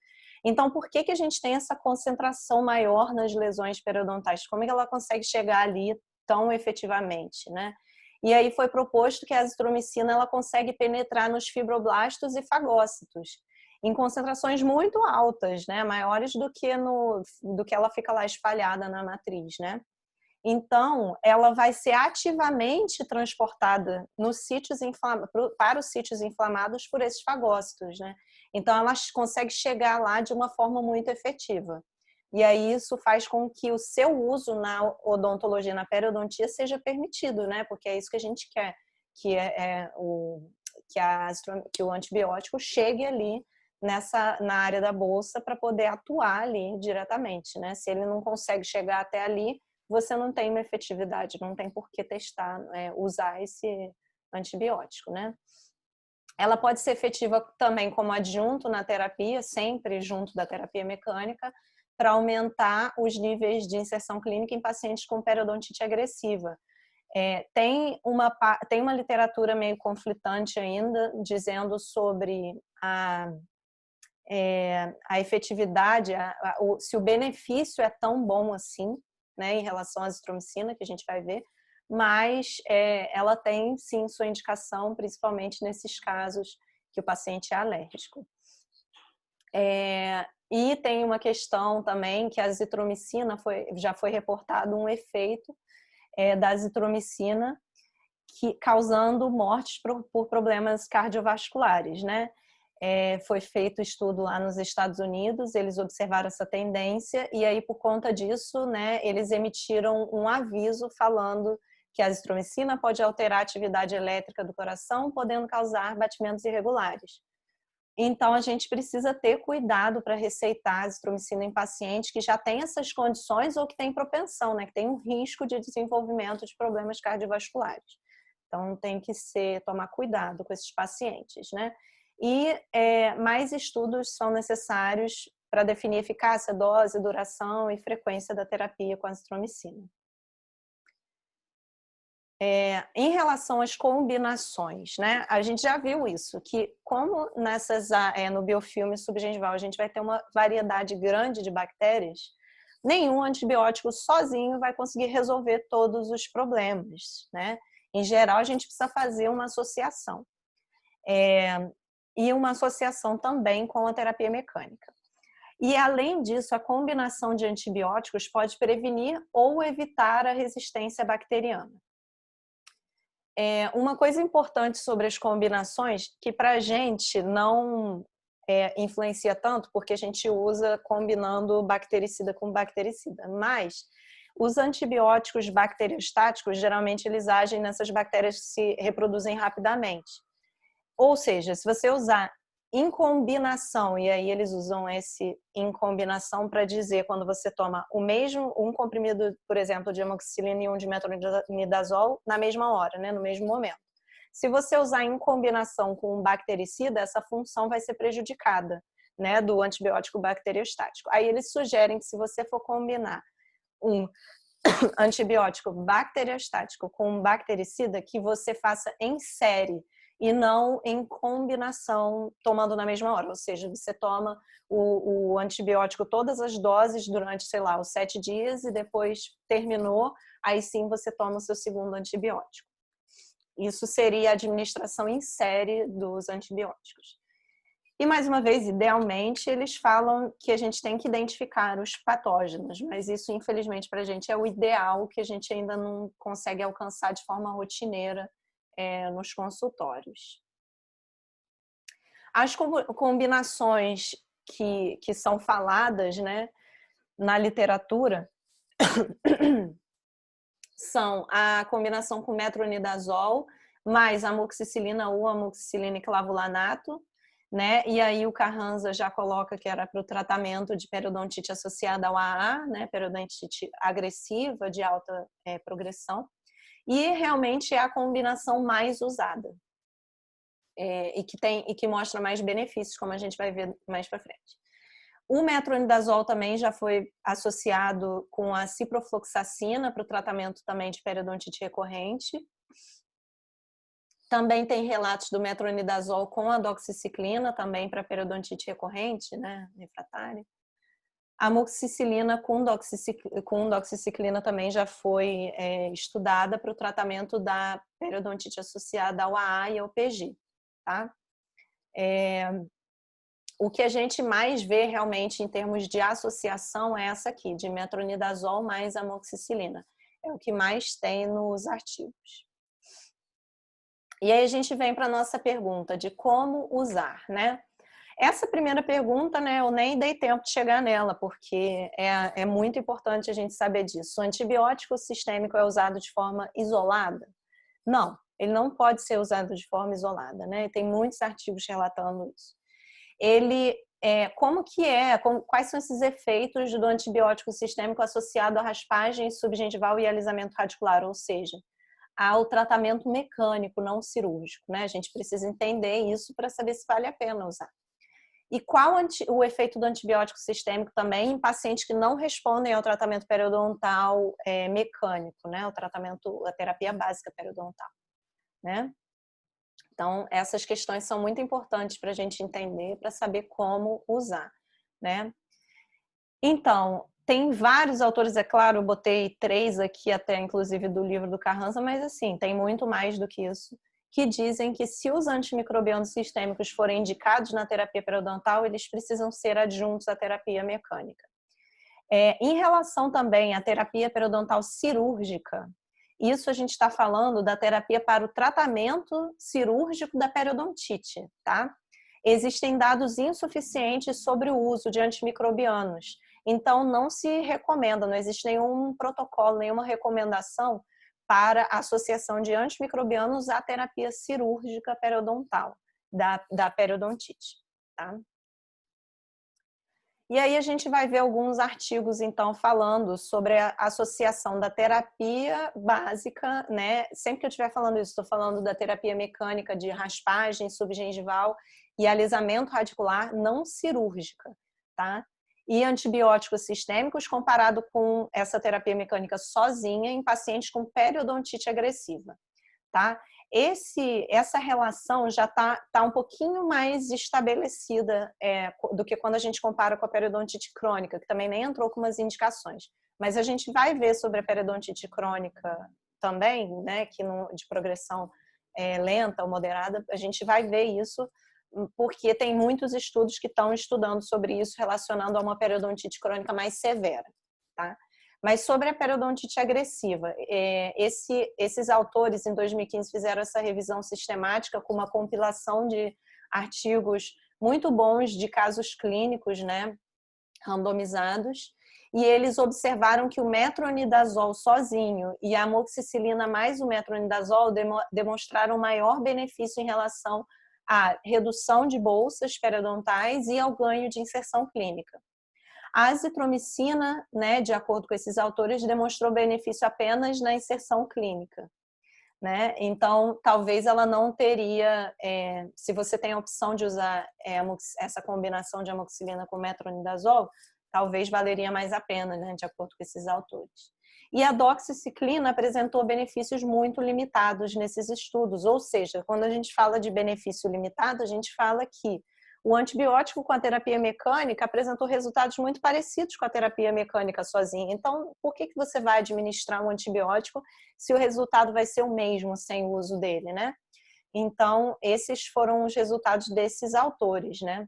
Então, por que a gente tem essa concentração maior nas lesões periodontais? Como é que ela consegue chegar ali tão efetivamente, né? E aí foi proposto que a azitromicina ela consegue penetrar nos fibroblastos e fagócitos em concentrações muito altas, né? Maiores do que ela fica lá espalhada na matriz, né? Então, ela vai ser ativamente transportada para os sítios inflamados por esses fagócitos, né? Então, ela consegue chegar lá de uma forma muito efetiva. E aí isso faz com que o seu uso na odontologia, na periodontia, seja permitido, né? Porque é isso que a gente quer, que o antibiótico chegue ali na área da bolsa para poder atuar ali diretamente, né? Se ele não consegue chegar até ali, você não tem uma efetividade, não tem por que testar, usar esse antibiótico, né? Ela pode ser efetiva também como adjunto na terapia, sempre junto da terapia mecânica, para aumentar os níveis de inserção clínica em pacientes com periodontite agressiva. Tem uma literatura meio conflitante ainda, dizendo sobre a efetividade, se o benefício é tão bom assim, né, em relação à azitromicina, que a gente vai ver, mas ela tem sim sua indicação, principalmente nesses casos que o paciente é alérgico. E tem uma questão também que a azitromicina já foi reportado um efeito da azitromicina causando mortes por problemas cardiovasculares, né? Foi feito estudo lá nos Estados Unidos, eles observaram essa tendência e aí por conta disso, né, eles emitiram um aviso falando que a azitromicina pode alterar a atividade elétrica do coração, podendo causar batimentos irregulares. Então, a gente precisa ter cuidado para receitar azitromicina em pacientes que já têm essas condições ou que têm propensão, né? Que tem um risco de desenvolvimento de problemas cardiovasculares. Então, tem que tomar cuidado com esses pacientes, né? E mais estudos são necessários para definir eficácia, dose, duração e frequência da terapia com azitromicina. Em relação às combinações, né? A gente já viu isso, que como no biofilme subgengival a gente vai ter uma variedade grande de bactérias, nenhum antibiótico sozinho vai conseguir resolver todos os problemas, né? Em geral, a gente precisa fazer uma associação. E uma associação também com a terapia mecânica. E, além disso, a combinação de antibióticos pode prevenir ou evitar a resistência bacteriana. Uma coisa importante sobre as combinações, que para a gente não influencia tanto, porque a gente usa combinando bactericida com bactericida, mas os antibióticos bacteriostáticos, geralmente eles agem nessas bactérias que se reproduzem rapidamente. Ou seja, se você usar em combinação, e aí eles usam esse em combinação para dizer quando você toma um comprimido, por exemplo, de amoxicilina e um de metronidazol na mesma hora, né, no mesmo momento. Se você usar em combinação com um bactericida, essa função vai ser prejudicada, né, do antibiótico bacteriostático. Aí eles sugerem que se você for combinar um antibiótico bacteriostático com um bactericida, que você faça em série e não em combinação, tomando na mesma hora. Ou seja, você toma o antibiótico, todas as doses durante, sei lá, os 7 dias e depois terminou, aí sim você toma o seu segundo antibiótico. Isso seria a administração em série dos antibióticos. E, mais uma vez, idealmente, eles falam que a gente tem que identificar os patógenos, mas isso, infelizmente, para a gente é o ideal que a gente ainda não consegue alcançar de forma rotineira nos consultórios. As combinações que são faladas, né, na literatura são a combinação com metronidazol mais amoxicilina ou amoxicilina e clavulanato, né? E aí o Carranza já coloca que era para o tratamento de periodontite associada ao AA, né? Periodontite agressiva de alta progressão. e realmente é a combinação mais usada. E que mostra mais benefícios, como a gente vai ver mais para frente. O metronidazol também já foi associado com a ciprofloxacina para o tratamento também de periodontite recorrente. Também tem relatos do metronidazol com a doxiciclina também para periodontite recorrente, né, refratária. A amoxicilina com doxiciclina também já foi estudada para o tratamento da periodontite associada ao AA e ao PG, tá? O que a gente mais vê realmente em termos de associação é essa aqui, de metronidazol mais amoxicilina. É o que mais tem nos artigos. E aí a gente vem para a nossa pergunta de como usar, né? Essa primeira pergunta, né, eu nem dei tempo de chegar nela, porque é muito importante a gente saber disso. O antibiótico sistêmico é usado de forma isolada? Não, ele não pode ser usado de forma isolada, né? Tem muitos artigos relatando isso. Quais são esses efeitos do antibiótico sistêmico associado à raspagem subgengival e alisamento radicular, ou seja, ao tratamento mecânico, não cirúrgico, né? A gente precisa entender isso para saber se vale a pena usar. E qual o efeito do antibiótico sistêmico também em pacientes que não respondem ao tratamento periodontal mecânico, né? A terapia básica periodontal, né? Então, essas questões são muito importantes para a gente entender, para saber como usar, né? Então, tem vários autores, é claro, eu botei 3 aqui até, inclusive, do livro do Carranza, mas assim, tem muito mais do que isso, que dizem que se os antimicrobianos sistêmicos forem indicados na terapia periodontal, eles precisam ser adjuntos à terapia mecânica. Em relação também à terapia periodontal cirúrgica, isso a gente está falando da terapia para o tratamento cirúrgico da periodontite, tá? Existem dados insuficientes sobre o uso de antimicrobianos, então não se recomenda, não existe nenhum protocolo, nenhuma recomendação para a associação de antimicrobianos à terapia cirúrgica periodontal da periodontite, tá? E aí a gente vai ver alguns artigos, então, falando sobre a associação da terapia básica, né? Sempre que eu estiver falando isso, estou falando da terapia mecânica de raspagem subgengival e alisamento radicular não cirúrgica, tá? E antibióticos sistêmicos comparado com essa terapia mecânica sozinha em pacientes com periodontite agressiva, tá? Essa relação já está um pouquinho mais estabelecida do que quando a gente compara com a periodontite crônica, que também nem entrou com umas indicações. Mas a gente vai ver sobre a periodontite crônica também, né, que de progressão lenta ou moderada, a gente vai ver isso, porque tem muitos estudos que estão estudando sobre isso, relacionando a uma periodontite crônica mais severa, tá? Mas sobre a periodontite agressiva, esses autores, em 2015, fizeram essa revisão sistemática com uma compilação de artigos muito bons de casos clínicos, né, randomizados, e eles observaram que o metronidazol sozinho e a amoxicilina mais o metronidazol demonstraram maior benefício em relação à redução de bolsas periodontais e ao ganho de inserção clínica. A azitromicina, né, de acordo com esses autores, demonstrou benefício apenas na inserção clínica, né? Então, talvez ela não teria, se você tem a opção de usar essa combinação de amoxicilina com metronidazol, talvez valeria mais a pena, né, de acordo com esses autores. E a doxiciclina apresentou benefícios muito limitados nesses estudos, ou seja, quando a gente fala de benefício limitado, a gente fala que o antibiótico com a terapia mecânica apresentou resultados muito parecidos com a terapia mecânica sozinha. Então, por que você vai administrar um antibiótico se o resultado vai ser o mesmo sem o uso dele, né? Então, esses foram os resultados desses autores, né?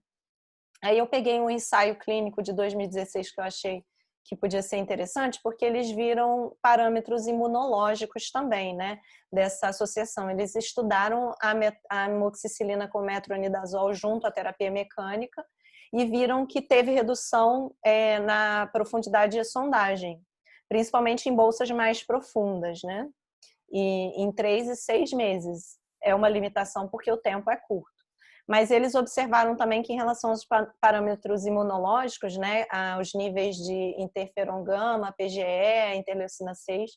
Aí eu peguei um ensaio clínico de 2016 que eu achei que podia ser interessante, porque eles viram parâmetros imunológicos também, né, dessa associação. Eles estudaram a amoxicilina com metronidazol junto à terapia mecânica e viram que teve redução na profundidade de sondagem, principalmente em bolsas mais profundas, né, e em 3 e 6 meses. É uma limitação porque o tempo é curto. Mas eles observaram também que em relação aos parâmetros imunológicos, né, os níveis de interferon gama, PGE, interleucina 6,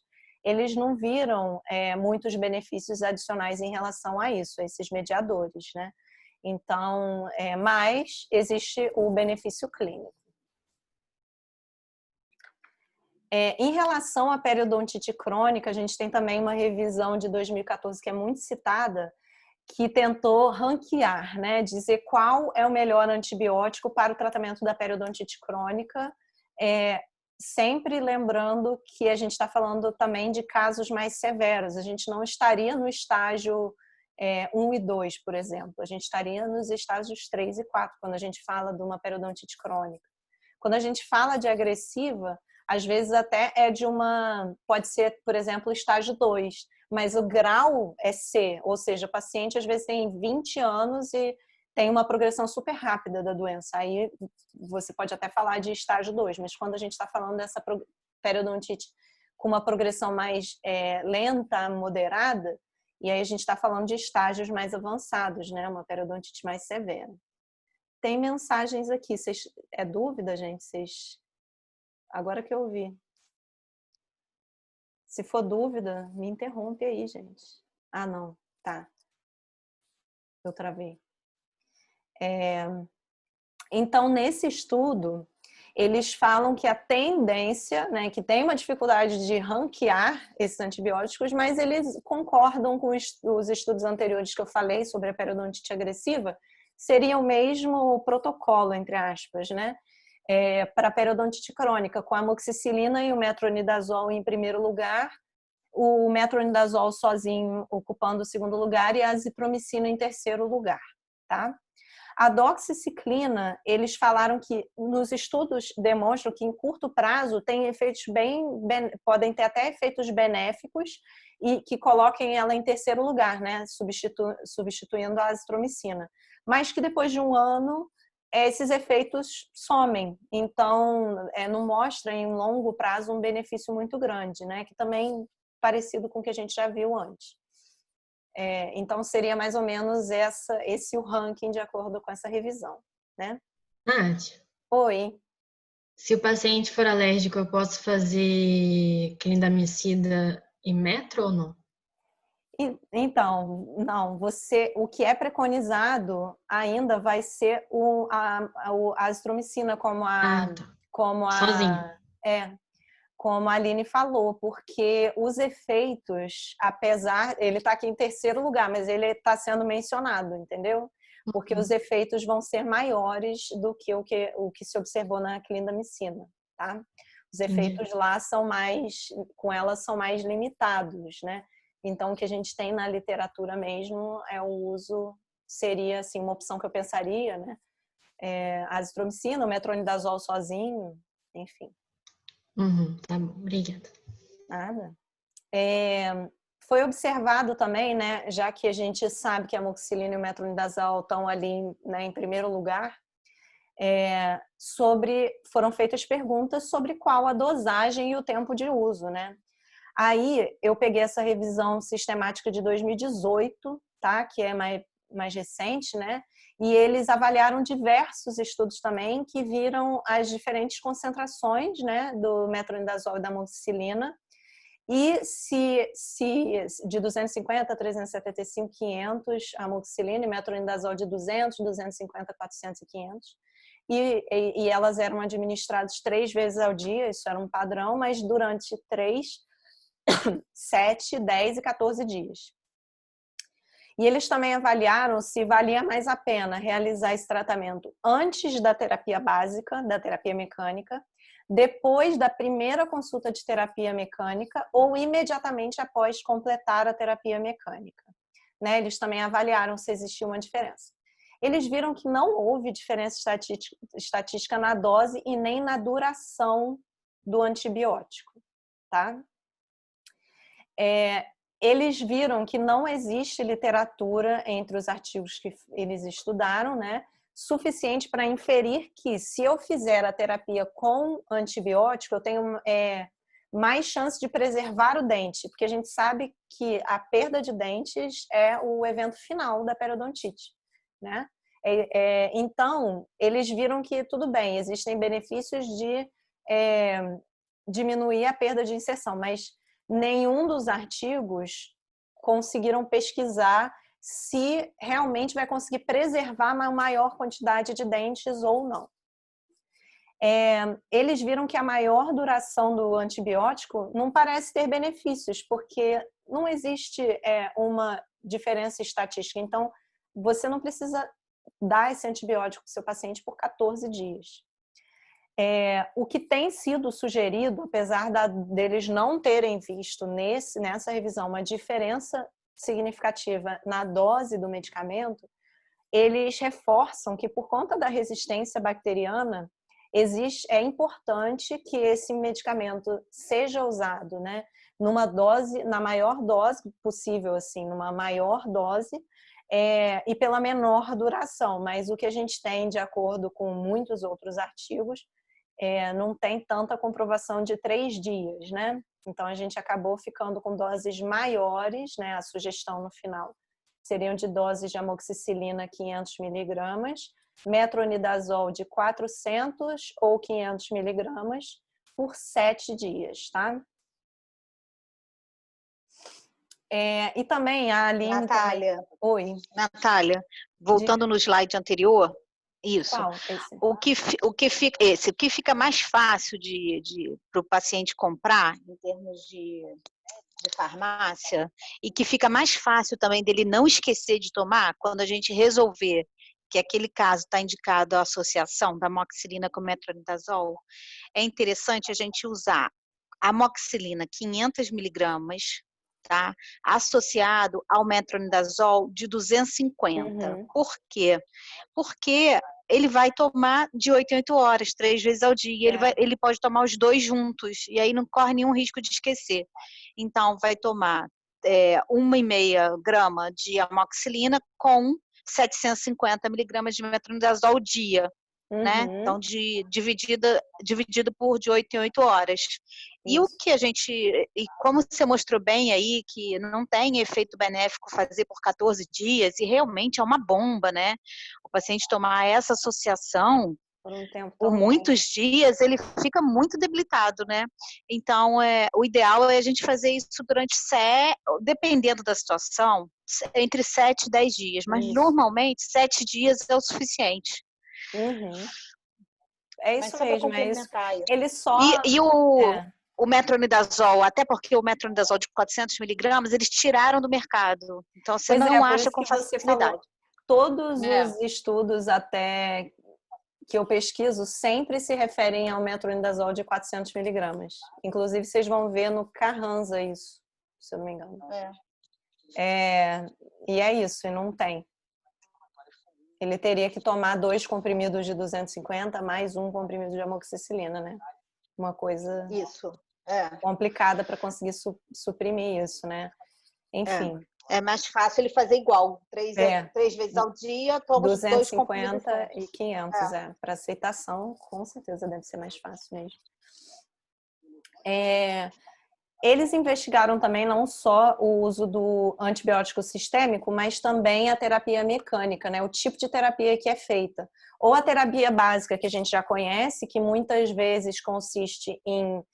eles não viram muitos benefícios adicionais em relação a isso, a esses mediadores, né? Então, mas existe o benefício clínico. Em relação à periodontite crônica, a gente tem também uma revisão de 2014 que é muito citada, que tentou ranquear, né, dizer qual é o melhor antibiótico para o tratamento da periodontite crônica, sempre lembrando que a gente está falando também de casos mais severos. A gente não estaria no estágio 1 e 2, por exemplo. A gente estaria nos estágios 3 e 4, quando a gente fala de uma periodontite crônica. Quando a gente fala de agressiva, às vezes até pode ser, por exemplo, estágio 2, mas o grau é C, ou seja, o paciente às vezes tem 20 anos e tem uma progressão super rápida da doença. Aí você pode até falar de estágio 2, mas quando a gente está falando dessa periodontite com uma progressão mais lenta, moderada, e aí a gente está falando de estágios mais avançados, né? Uma periodontite mais severa. Tem mensagens aqui. É dúvida, gente? Agora que eu vi. Se for dúvida, me interrompe aí, gente. Ah, não. Tá. Eu travei. Então, nesse estudo, eles falam que a tendência, né, que tem uma dificuldade de ranquear esses antibióticos, mas eles concordam com os estudos anteriores que eu falei sobre a periodontite agressiva, seria o mesmo protocolo, entre aspas, né? Para a periodontite crônica, com a amoxicilina e o metronidazol em primeiro lugar, o metronidazol sozinho ocupando o segundo lugar e a azitromicina em terceiro lugar, tá? A doxiciclina, eles falaram que nos estudos demonstram que em curto prazo tem efeitos podem ter até efeitos benéficos e que coloquem ela em terceiro lugar, né? Substituindo a azitromicina. Mas que depois de um ano esses efeitos somem, então não mostra em longo prazo um benefício muito grande, né? Que também parecido com o que a gente já viu antes. Então seria mais ou menos esse o ranking de acordo com essa revisão, né? Nath. Oi. Se o paciente for alérgico, eu posso fazer clindamicida em metro ou não? Então, não, o que é preconizado ainda vai ser a azitromicina, como Sozinho. Como a Aline falou, porque os efeitos, ele está aqui em terceiro lugar, mas ele está sendo mencionado, entendeu? Porque os efeitos vão ser maiores do que o que se observou na clindamicina, tá? Os efeitos lá com ela são mais limitados, né? Então, o que a gente tem na literatura mesmo seria assim, uma opção que eu pensaria, né? A azitromicina, o metronidazol sozinho, enfim. Tá bom, obrigada. Nada. Foi observado também, né, já que a gente sabe que a amoxicilina e o metronidazol estão ali, né, em primeiro lugar, foram feitas perguntas sobre qual a dosagem e o tempo de uso, né? Aí eu peguei essa revisão sistemática de 2018, tá? Que é mais recente, né? E eles avaliaram diversos estudos também que viram as diferentes concentrações, né, do metronidazol e da amoxicilina. E se de 250 a 375, 500 amoxicilina e metronidazol de 200, 250, 400 e 500. E elas eram administradas 3 vezes ao dia, isso era um padrão, mas durante 3, 7, 10 e 14 dias. E eles também avaliaram se valia mais a pena realizar esse tratamento antes da terapia básica, da terapia mecânica, depois da primeira consulta de terapia mecânica ou imediatamente após completar a terapia mecânica. Né? Eles também avaliaram se existia uma diferença. Eles viram que não houve diferença estatística na dose e nem na duração do antibiótico, tá? Eles viram que não existe literatura entre os artigos que eles estudaram, né, suficiente para inferir que se eu fizer a terapia com antibiótico, eu tenho mais chance de preservar o dente, porque a gente sabe que a perda de dentes é o evento final da periodontite, né? Então, eles viram que tudo bem, existem benefícios de diminuir a perda de inserção, mas nenhum dos artigos conseguiram pesquisar se realmente vai conseguir preservar uma maior quantidade de dentes ou não. Eles viram que a maior duração do antibiótico não parece ter benefícios, porque não existe uma diferença estatística. Então, você não precisa dar esse antibiótico para o seu paciente por 14 dias. O que tem sido sugerido, apesar deles não terem visto nessa revisão uma diferença significativa na dose do medicamento, eles reforçam que por conta da resistência bacteriana, é importante que esse medicamento seja usado, né, numa dose, na maior dose possível, assim, numa maior dose, e pela menor duração. Mas o que a gente tem, de acordo com muitos outros artigos, não tem tanta comprovação de 3 dias, né? Então, a gente acabou ficando com doses maiores, né? A sugestão no final seriam de doses de amoxicilina 500 miligramas, metronidazol de 400 ou 500 miligramas por 7 dias, tá? E também a Aline... Natália. Oi. Natália, voltando no slide anterior, isso. Qual? Esse. O que fica mais fácil para o paciente comprar, em termos de farmácia, e que fica mais fácil também dele não esquecer de tomar, quando a gente resolver que aquele caso está indicado a associação da amoxicilina com metronidazol, é interessante a gente usar a amoxicilina 500 miligramas, tá? Associado ao metronidazol de 250. Uhum. Por quê? Porque ele vai tomar de 8 em 8 horas, 3 vezes ao dia. Ele pode tomar os 2 juntos, e aí não corre nenhum risco de esquecer. Então, vai tomar 1,5 grama de amoxicilina com 750 miligramas de metronidazol ao dia. Uhum. Né? Então, dividido por de 8 em 8 horas. E Isso. o que e como você mostrou bem aí, que não tem efeito benéfico fazer por 14 dias, e realmente é uma bomba, né? O paciente tomar essa associação por um tempo por muitos dias, ele fica muito debilitado, né? Então, o ideal é a gente fazer isso durante, dependendo da situação, entre 7 e 10 dias. Mas, normalmente, 7 dias é o suficiente. Uhum. É isso Mas mesmo, é isso. Ele só... O metronidazol, até porque o metronidazol de 400 miligramas, eles tiraram do mercado. Então, você não acha com facilidade. Todos os estudos até que eu pesquiso sempre se referem ao metronidazol de 400 miligramas. Inclusive, vocês vão ver no Carranza isso, se eu não me engano. E é isso, e não tem. Ele teria que tomar 2 comprimidos de 250 mais 1 comprimido de amoxicilina, né? Uma coisa complicada para conseguir suprimir isso, né? Enfim. É mais fácil ele fazer igual, 3 vezes ao dia, toma 250 e 500, para aceitação, com certeza deve ser mais fácil mesmo. Eles investigaram também não só o uso do antibiótico sistêmico, mas também a terapia mecânica, né? O tipo de terapia que é feita. Ou a terapia básica, que a gente já conhece, que muitas vezes consiste em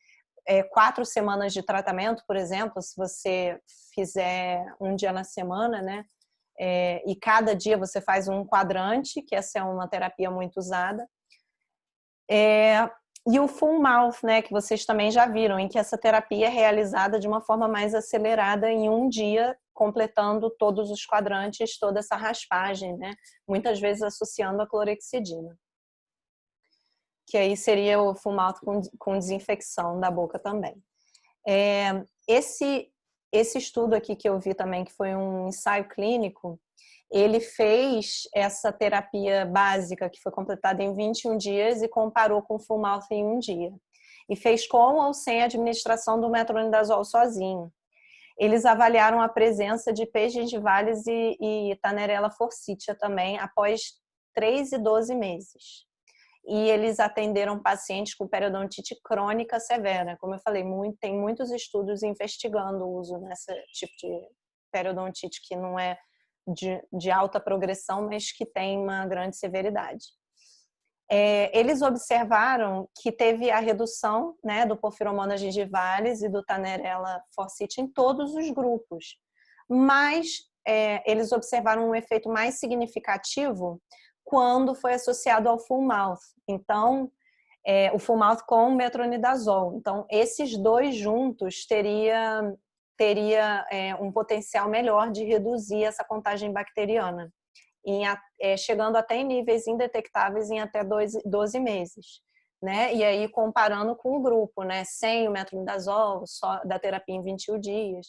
4 semanas de tratamento, por exemplo, se você fizer um dia na semana, né? E cada dia você faz um quadrante, que essa é uma terapia muito usada. E o full mouth, né, que vocês também já viram, em que essa terapia é realizada de uma forma mais acelerada em um dia, completando todos os quadrantes, toda essa raspagem, né? Muitas vezes associando a clorexidina. Que aí seria o full mouth com desinfecção da boca também. Esse estudo aqui que eu vi também, que foi um ensaio clínico, ele fez essa terapia básica, que foi completada em 21 dias, e comparou com o full mouth em 1 dia. E fez com ou sem administração do metronidazol sozinho. Eles avaliaram a presença de P. gingivalis e Thananerella forsythia também, após 3 e 12 meses. E eles atenderam pacientes com periodontite crônica severa. Como eu falei, tem muitos estudos investigando o uso nesse tipo de periodontite que não é de alta progressão, mas que tem uma grande severidade. Eles observaram que teve a redução, né, do Porphyromonas gingivalis e do Tannerella forsythia em todos os grupos, mas eles observaram um efeito mais significativo quando foi associado ao full mouth. Então, o full mouth com metronidazol. Então, esses dois juntos teria um potencial melhor de reduzir essa contagem bacteriana, chegando até em níveis indetectáveis em até 12 meses. Né? E aí, comparando com o grupo, né? Sem o metronidazol, só da terapia em 21 dias.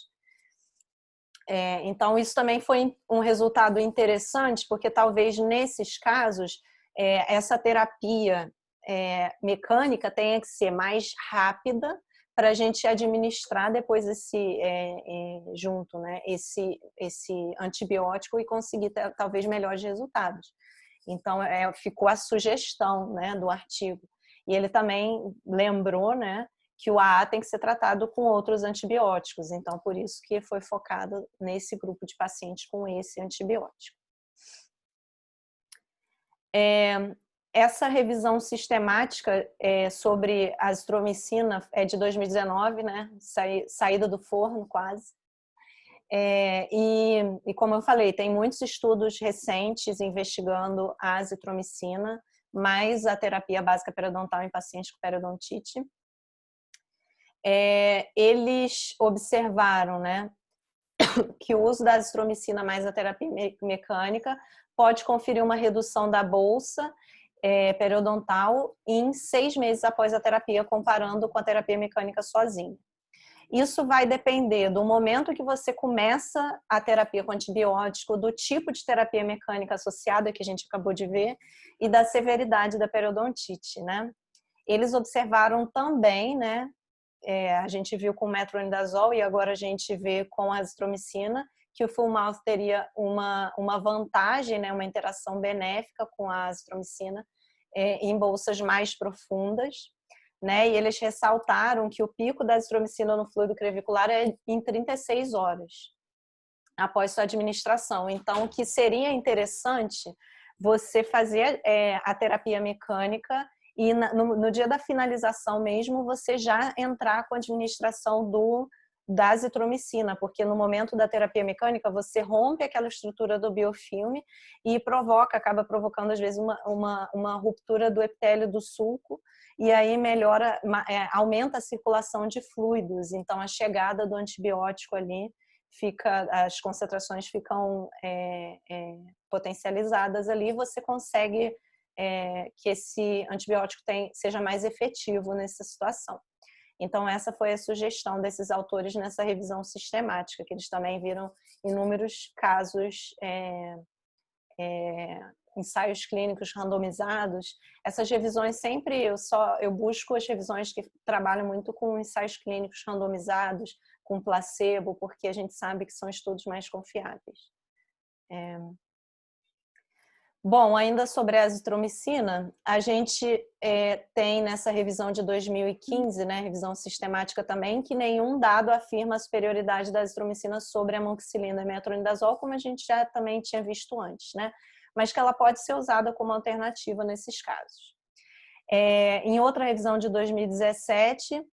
Então, isso também foi um resultado interessante, porque talvez nesses casos, essa terapia mecânica tenha que ser mais rápida para a gente administrar depois junto, né, esse antibiótico e conseguir talvez melhores resultados. Então, ficou a sugestão, né, do artigo. E ele também lembrou, né, que o AA tem que ser tratado com outros antibióticos. Então, por isso que foi focado nesse grupo de pacientes com esse antibiótico. Essa revisão sistemática sobre a azitromicina é de 2019, né? Saída do forno quase. E como eu falei, tem muitos estudos recentes investigando a azitromicina, mais a terapia básica periodontal em pacientes com periodontite. Eles observaram, né, que o uso da azitromicina mais a terapia mecânica pode conferir uma redução da bolsa periodontal em 6 meses após a terapia, comparando com a terapia mecânica sozinha. Isso vai depender do momento que você começa a terapia com antibiótico, do tipo de terapia mecânica associada que a gente acabou de ver e da severidade da periodontite, né? Eles observaram também, né? A gente viu com o metronidazol e agora a gente vê com a azitromicina que o full mouth teria uma vantagem, né, uma interação benéfica com a azitromicina em bolsas mais profundas, né? E eles ressaltaram que o pico da azitromicina no fluido crevicular é em 36 horas após sua administração. Então, o que seria interessante você fazer a terapia mecânica e no dia da finalização mesmo, você já entrar com a administração da azitromicina, porque no momento da terapia mecânica, você rompe aquela estrutura do biofilme e acaba provocando, às vezes, uma ruptura do epitélio do sulco, e aí aumenta a circulação de fluidos. Então, a chegada do antibiótico ali, as concentrações ficam potencializadas ali, você consegue que esse antibiótico seja mais efetivo nessa situação. Então, essa foi a sugestão desses autores nessa revisão sistemática, que eles também viram inúmeros casos, ensaios clínicos randomizados. Essas revisões sempre, eu busco as revisões que trabalham muito com ensaios clínicos randomizados, com placebo, porque a gente sabe que são estudos mais confiáveis. Bom, ainda sobre a azitromicina, a gente tem nessa revisão de 2015, né, revisão sistemática também, que nenhum dado afirma a superioridade da azitromicina sobre a amoxicilina e metronidazol, como a gente já também tinha visto antes, né? Mas que ela pode ser usada como alternativa nesses casos. Em outra revisão de 2017,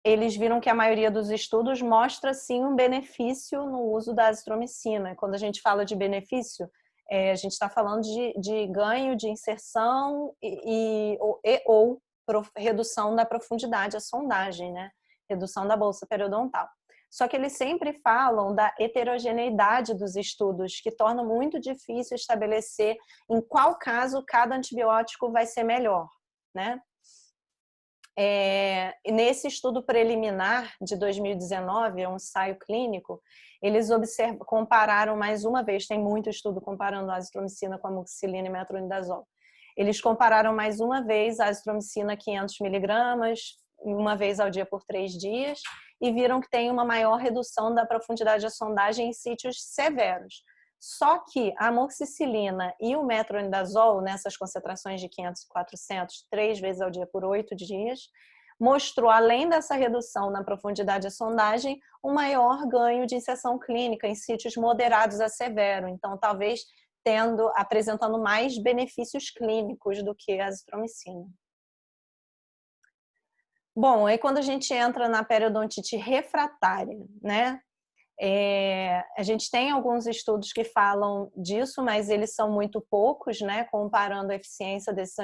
eles viram que a maioria dos estudos mostra, sim, um benefício no uso da azitromicina. Quando a gente fala de benefício, a gente está falando de ganho de inserção ou redução da profundidade, a sondagem, né? Redução da bolsa periodontal. Só que eles sempre falam da heterogeneidade dos estudos, que torna muito difícil estabelecer em qual caso cada antibiótico vai ser melhor, né? Nesse estudo preliminar de 2019, um ensaio clínico, eles compararam mais uma vez, tem muito estudo comparando a azitromicina com a amoxicilina e metronidazol. Eles compararam mais uma vez a azitromicina 500 miligramas, uma vez ao dia por 3 dias, e viram que tem uma maior redução da profundidade da sondagem em sítios severos. Só que a amoxicilina e o metronidazol, nessas concentrações de 500 e 400, 3 vezes ao dia por 8 dias, mostrou, além dessa redução na profundidade da sondagem, um maior ganho de inserção clínica em sítios moderados a severo. Então, talvez apresentando mais benefícios clínicos do que a azitromicina. Bom, aí quando a gente entra na periodontite refratária, né? A gente tem alguns estudos que falam disso, mas eles são muito poucos, né? Comparando a eficiência desses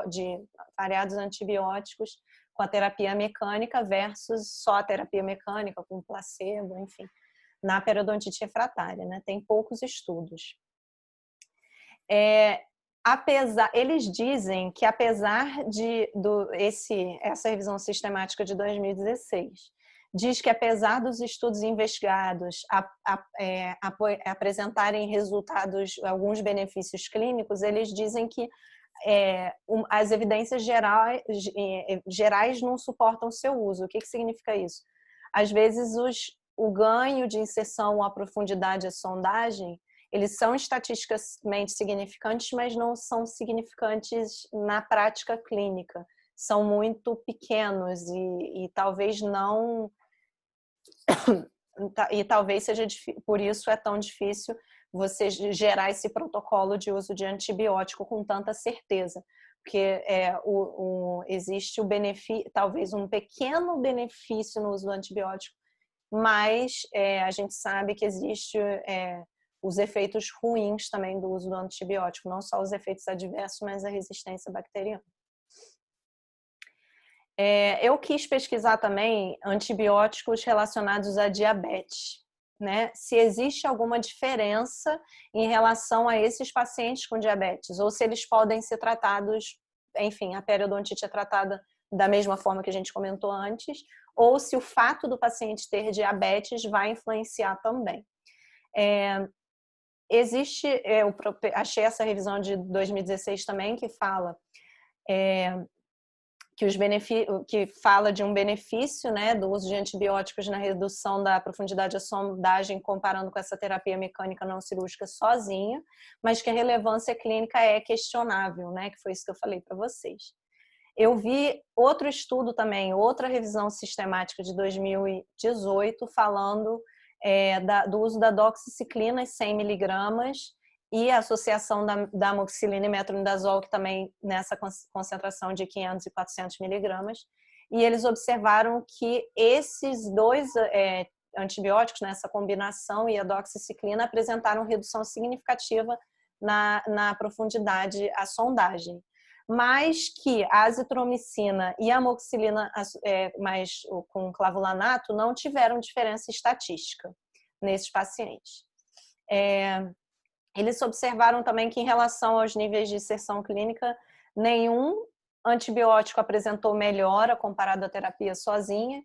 de variados antibióticos com a terapia mecânica versus só a terapia mecânica com placebo, enfim, na periodontite refratária, né? Tem poucos estudos. Eles dizem que apesar de essa revisão sistemática de 2016 diz que apesar dos estudos investigados apresentarem resultados, alguns benefícios clínicos, eles dizem que as evidências gerais não suportam o seu uso. O que significa isso? Às vezes o ganho de inserção à profundidade e sondagem, eles são estatisticamente significantes, mas não são significantes na prática clínica. São muito pequenos e talvez não... E talvez seja por isso é tão difícil você gerar esse protocolo de uso de antibiótico com tanta certeza. Porque existe talvez um pequeno benefício no uso do antibiótico, mas a gente sabe que existe os efeitos ruins também do uso do antibiótico, não só os efeitos adversos, mas a resistência bacteriana. Eu quis pesquisar também antibióticos relacionados à diabetes, né? Se existe alguma diferença em relação a esses pacientes com diabetes, ou se eles podem ser tratados, enfim, a periodontite é tratada da mesma forma que a gente comentou antes, ou se o fato do paciente ter diabetes vai influenciar também. Eu achei essa revisão de 2016 também que fala que fala de um benefício, né, do uso de antibióticos na redução da profundidade da sondagem comparando com essa terapia mecânica não cirúrgica sozinha, mas que a relevância clínica é questionável, né, que foi isso que eu falei para vocês. Eu vi outro estudo também, outra revisão sistemática de 2018 falando do uso da doxiciclina 100 miligramas e a associação da amoxicilina e metronidazol, que também nessa concentração de 500 e 400 miligramas. E eles observaram que esses dois antibióticos, nessa combinação e a doxiciclina, apresentaram redução significativa na profundidade, a sondagem. Mas que a azitromicina e a amoxicilina com clavulanato não tiveram diferença estatística nesses pacientes. Eles observaram também que, em relação aos níveis de inserção clínica, nenhum antibiótico apresentou melhora comparado à terapia sozinha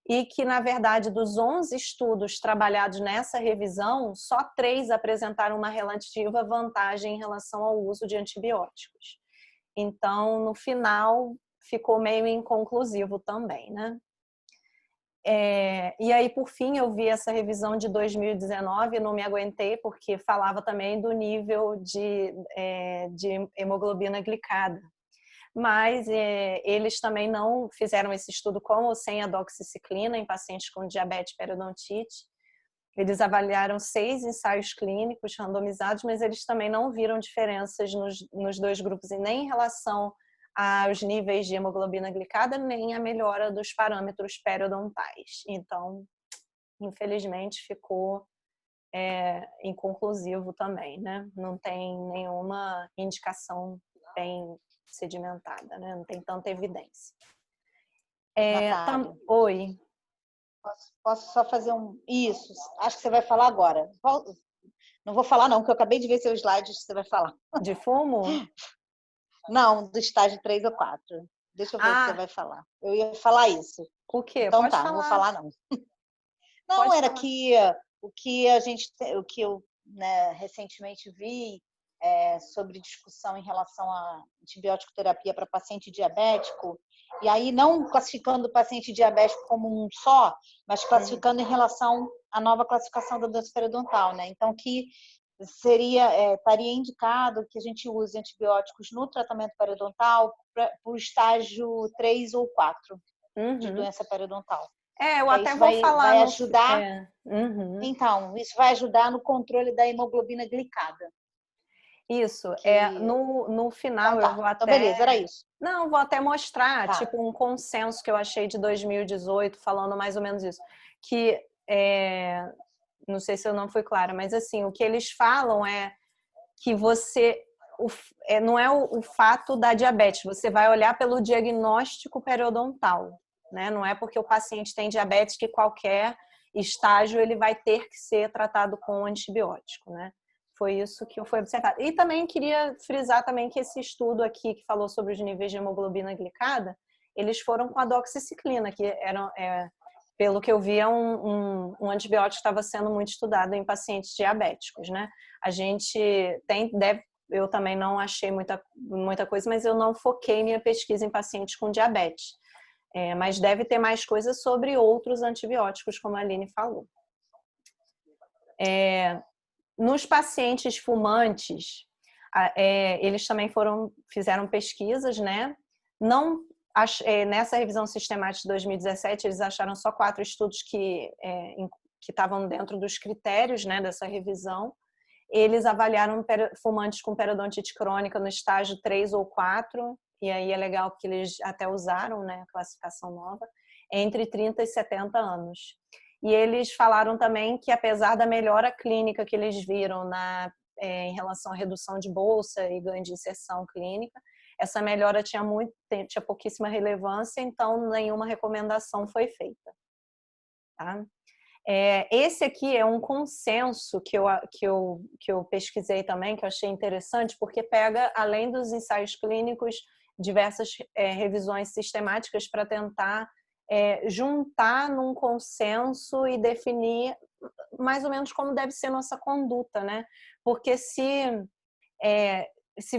e que, na verdade, dos 11 estudos trabalhados nessa revisão, só 3 apresentaram uma relativa vantagem em relação ao uso de antibióticos. Então, no final, ficou meio inconclusivo também, né? E aí, por fim, eu vi essa revisão de 2019 e não me aguentei, porque falava também do nível de hemoglobina glicada. Mas eles também não fizeram esse estudo com ou sem a doxiciclina em pacientes com diabetes e periodontite. Eles avaliaram 6 ensaios clínicos randomizados, mas eles também não viram diferenças nos dois grupos, e nem em relação aos níveis de hemoglobina glicada, nem a melhora dos parâmetros periodontais. Então, infelizmente, ficou inconclusivo também, né? Não tem nenhuma indicação bem sedimentada, né? Não tem tanta evidência. Oi. Posso só fazer Isso, acho que você vai falar agora. Não vou falar não, porque eu acabei de ver seu slide que você vai falar. De fumo? Não, do estágio 3 ou 4. Deixa eu ver o que você vai falar. Eu ia falar isso. O quê? Então Pode tá, falar. não vou falar não. Não, Pode era falar. que o que eu recentemente vi sobre discussão em relação à antibiótico terapia para paciente diabético, e aí não classificando o paciente diabético como um só, mas classificando em relação à nova classificação da doença periodontal, né? Então, que estaria indicado que a gente use antibióticos no tratamento periodontal para o estágio 3 ou 4 de doença periodontal. Eu até vou falar. Vai ajudar. Então, isso vai ajudar no controle da hemoglobina glicada. Isso, que... no final então, tá. eu vou até... Então, beleza, era isso. Não, vou até mostrar, Tá. tipo, um consenso que eu achei de 2018, falando mais ou menos isso. Que, não sei se eu não fui clara, mas assim, o que eles falam é que não é o fato da diabetes, você vai olhar pelo diagnóstico periodontal, né? Não é porque o paciente tem diabetes que qualquer estágio ele vai ter que ser tratado com antibiótico, né? Foi isso que foi observado. E também queria frisar também que esse estudo aqui que falou sobre os níveis de hemoglobina glicada, eles foram com a doxiciclina, que pelo que eu vi, é um antibiótico que estava sendo muito estudado em pacientes diabéticos, né? A gente eu também não achei muita coisa, mas eu não foquei minha pesquisa em pacientes com diabetes. Mas deve ter mais coisas sobre outros antibióticos, como a Aline falou. Nos pacientes fumantes, eles também fizeram pesquisas, né? Não, nessa revisão sistemática de 2017, eles acharam só 4 estudos que estavam dentro dos critérios, né, dessa revisão. Eles avaliaram fumantes com periodontite crônica no estágio 3 ou 4, e aí é legal porque eles até usaram, né, a classificação nova, entre 30 e 70 anos. E eles falaram também que, apesar da melhora clínica que eles viram em relação à redução de bolsa e ganho de inserção clínica, essa melhora tinha pouquíssima relevância, então nenhuma recomendação foi feita. Tá? Esse aqui é um consenso que eu pesquisei também, que eu achei interessante, porque pega, além dos ensaios clínicos, diversas revisões sistemáticas para tentar juntar num consenso e definir mais ou menos como deve ser nossa conduta, né? Porque se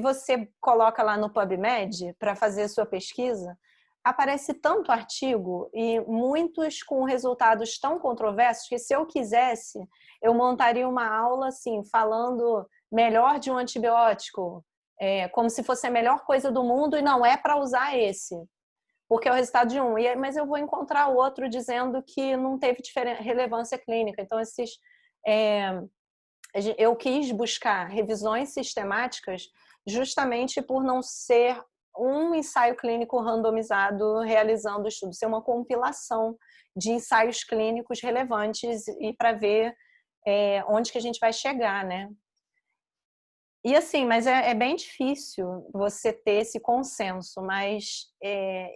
você coloca lá no PubMed para fazer a sua pesquisa, aparece tanto artigo e muitos com resultados tão controversos que, se eu quisesse, eu montaria uma aula assim, falando melhor de um antibiótico, como se fosse a melhor coisa do mundo, e não é para usar esse, porque é o resultado de um. Mas eu vou encontrar outro dizendo que não teve relevância clínica. Então, eu quis buscar revisões sistemáticas justamente por não ser um ensaio clínico randomizado realizando o estudo, ser uma compilação de ensaios clínicos relevantes e para ver onde que a gente vai chegar, né? E assim, mas é bem difícil você ter esse consenso, mas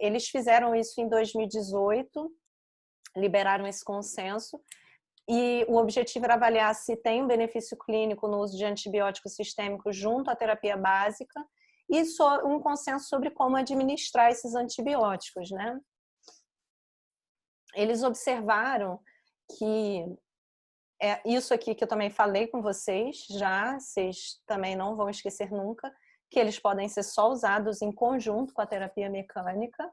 eles fizeram isso em 2018, liberaram esse consenso, e o objetivo era avaliar se tem um benefício clínico no uso de antibióticos sistêmicos junto à terapia básica e um consenso sobre como administrar esses antibióticos, né? Eles observaram que isso aqui que eu também falei com vocês já, vocês também não vão esquecer nunca, que eles podem ser só usados em conjunto com a terapia mecânica,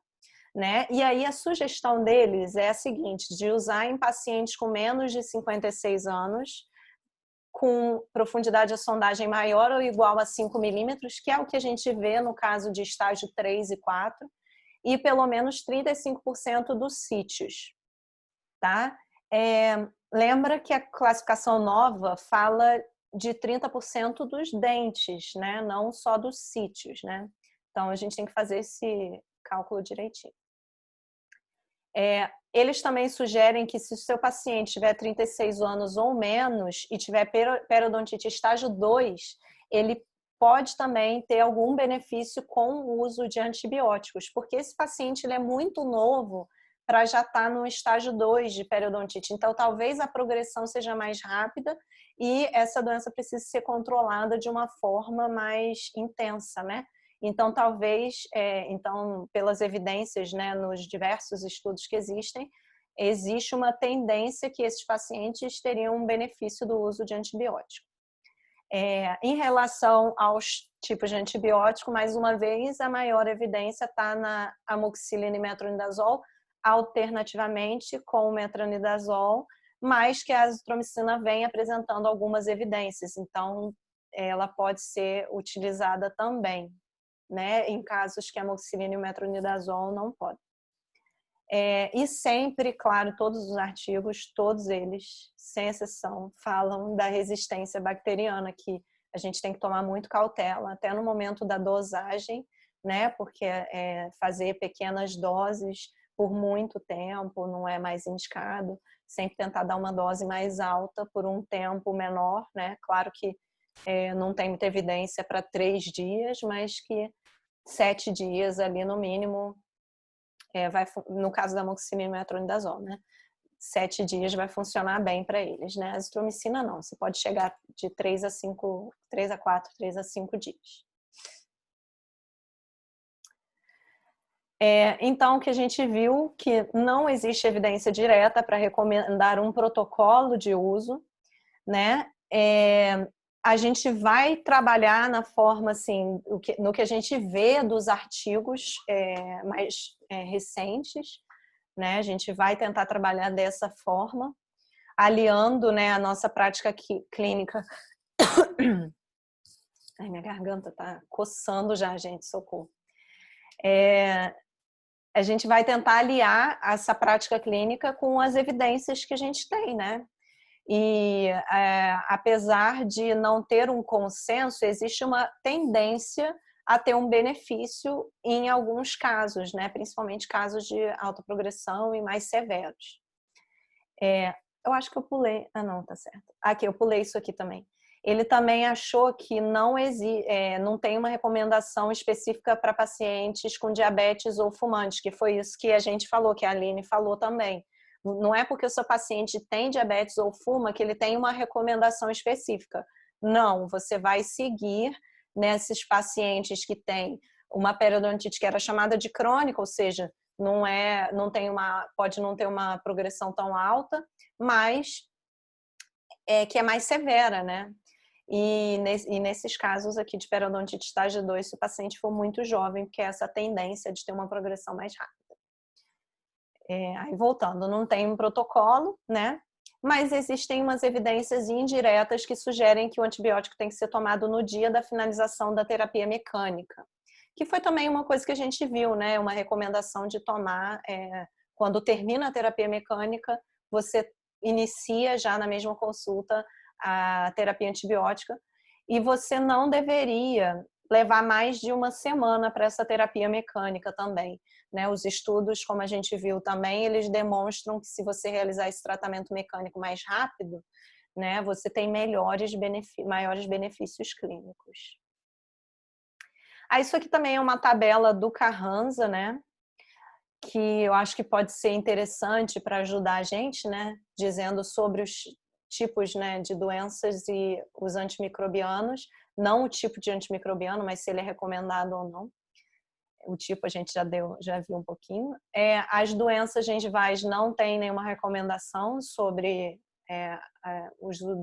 né? E aí a sugestão deles é a seguinte, de usar em pacientes com menos de 56 anos, com profundidade de sondagem maior ou igual a 5 milímetros, que é o que a gente vê no caso de estágio 3 e 4, e pelo menos 35% dos sítios, tá? Lembra que a classificação nova fala de 30% dos dentes, né? Não só dos sítios, né? Então a gente tem que fazer esse cálculo direitinho. Eles também sugerem que, se o seu paciente tiver 36 anos ou menos e tiver periodontite estágio 2, ele pode também ter algum benefício com o uso de antibióticos, porque esse paciente ele é muito novo para já estar no estágio 2 de periodontite. Então, talvez a progressão seja mais rápida e essa doença precise ser controlada de uma forma mais intensa, né? Então, talvez, pelas evidências, né, nos diversos estudos que existem, existe uma tendência que esses pacientes teriam um benefício do uso de antibiótico. Em relação aos tipos de antibiótico, mais uma vez, a maior evidência está na amoxicilina e metronidazol, alternativamente com o metronidazol, mas que a azitromicina vem apresentando algumas evidências, então ela pode ser utilizada também, né, em casos que a amoxicilina e o metronidazol não podem. E sempre, claro, todos os artigos, todos eles, sem exceção, falam da resistência bacteriana, que a gente tem que tomar muito cautela, até no momento da dosagem, né? Porque fazer pequenas doses por muito tempo não é mais indicado. Sempre tentar dar uma dose mais alta por um tempo menor, né? Claro que não tem muita evidência para 3 dias, mas que 7 dias ali no mínimo, no caso da amoxicilina e metronidazol, né? 7 dias vai funcionar bem para eles, né? A azitromicina não, você pode chegar de 3 a 4, 3 a 5 dias. Então, o que a gente viu que não existe evidência direta para recomendar um protocolo de uso, né? A gente vai trabalhar na forma, assim, no que a gente vê dos artigos mais recentes, né? A gente vai tentar trabalhar dessa forma, aliando, né, a nossa prática clínica. Ai, minha garganta tá coçando já, gente, socorro. A gente vai tentar aliar essa prática clínica com as evidências que a gente tem, né? E apesar de não ter um consenso, existe uma tendência a ter um benefício em alguns casos, né? Principalmente casos de alta progressão e mais severos. Eu acho que eu pulei. Ah, não, tá certo. Aqui, eu pulei isso aqui também. Ele também achou que não tem uma recomendação específica para pacientes com diabetes ou fumantes, que foi isso que a gente falou, que a Aline falou também. Não é porque o seu paciente tem diabetes ou fuma que ele tem uma recomendação específica. Não, você vai seguir nesses pacientes que têm uma periodontite que era chamada de crônica, ou seja, pode não ter uma progressão tão alta, mas que é mais severa, né? E nesses casos aqui de periodontite estágio 2, se o paciente for muito jovem, porque é essa tendência de ter uma progressão mais rápida. Aí voltando, não tem um protocolo, né? Mas existem umas evidências indiretas que sugerem que o antibiótico tem que ser tomado no dia da finalização da terapia mecânica. Que foi também uma coisa que a gente viu, né? Uma recomendação de tomar quando termina a terapia mecânica, você inicia já na mesma consulta a terapia antibiótica e você não deveria levar mais de uma semana para essa terapia mecânica também, né? Os estudos, como a gente viu também, eles demonstram que se você realizar esse tratamento mecânico mais rápido, né, você tem maiores benefícios clínicos. Isso aqui também é uma tabela do Carranza, né? Que eu acho que pode ser interessante para ajudar a gente, né? Dizendo sobre os tipos, né, de doenças e os antimicrobianos, não o tipo de antimicrobiano, mas se ele é recomendado ou não. O tipo a gente já viu um pouquinho. As doenças gengivais não tem nenhuma recomendação sobre o uso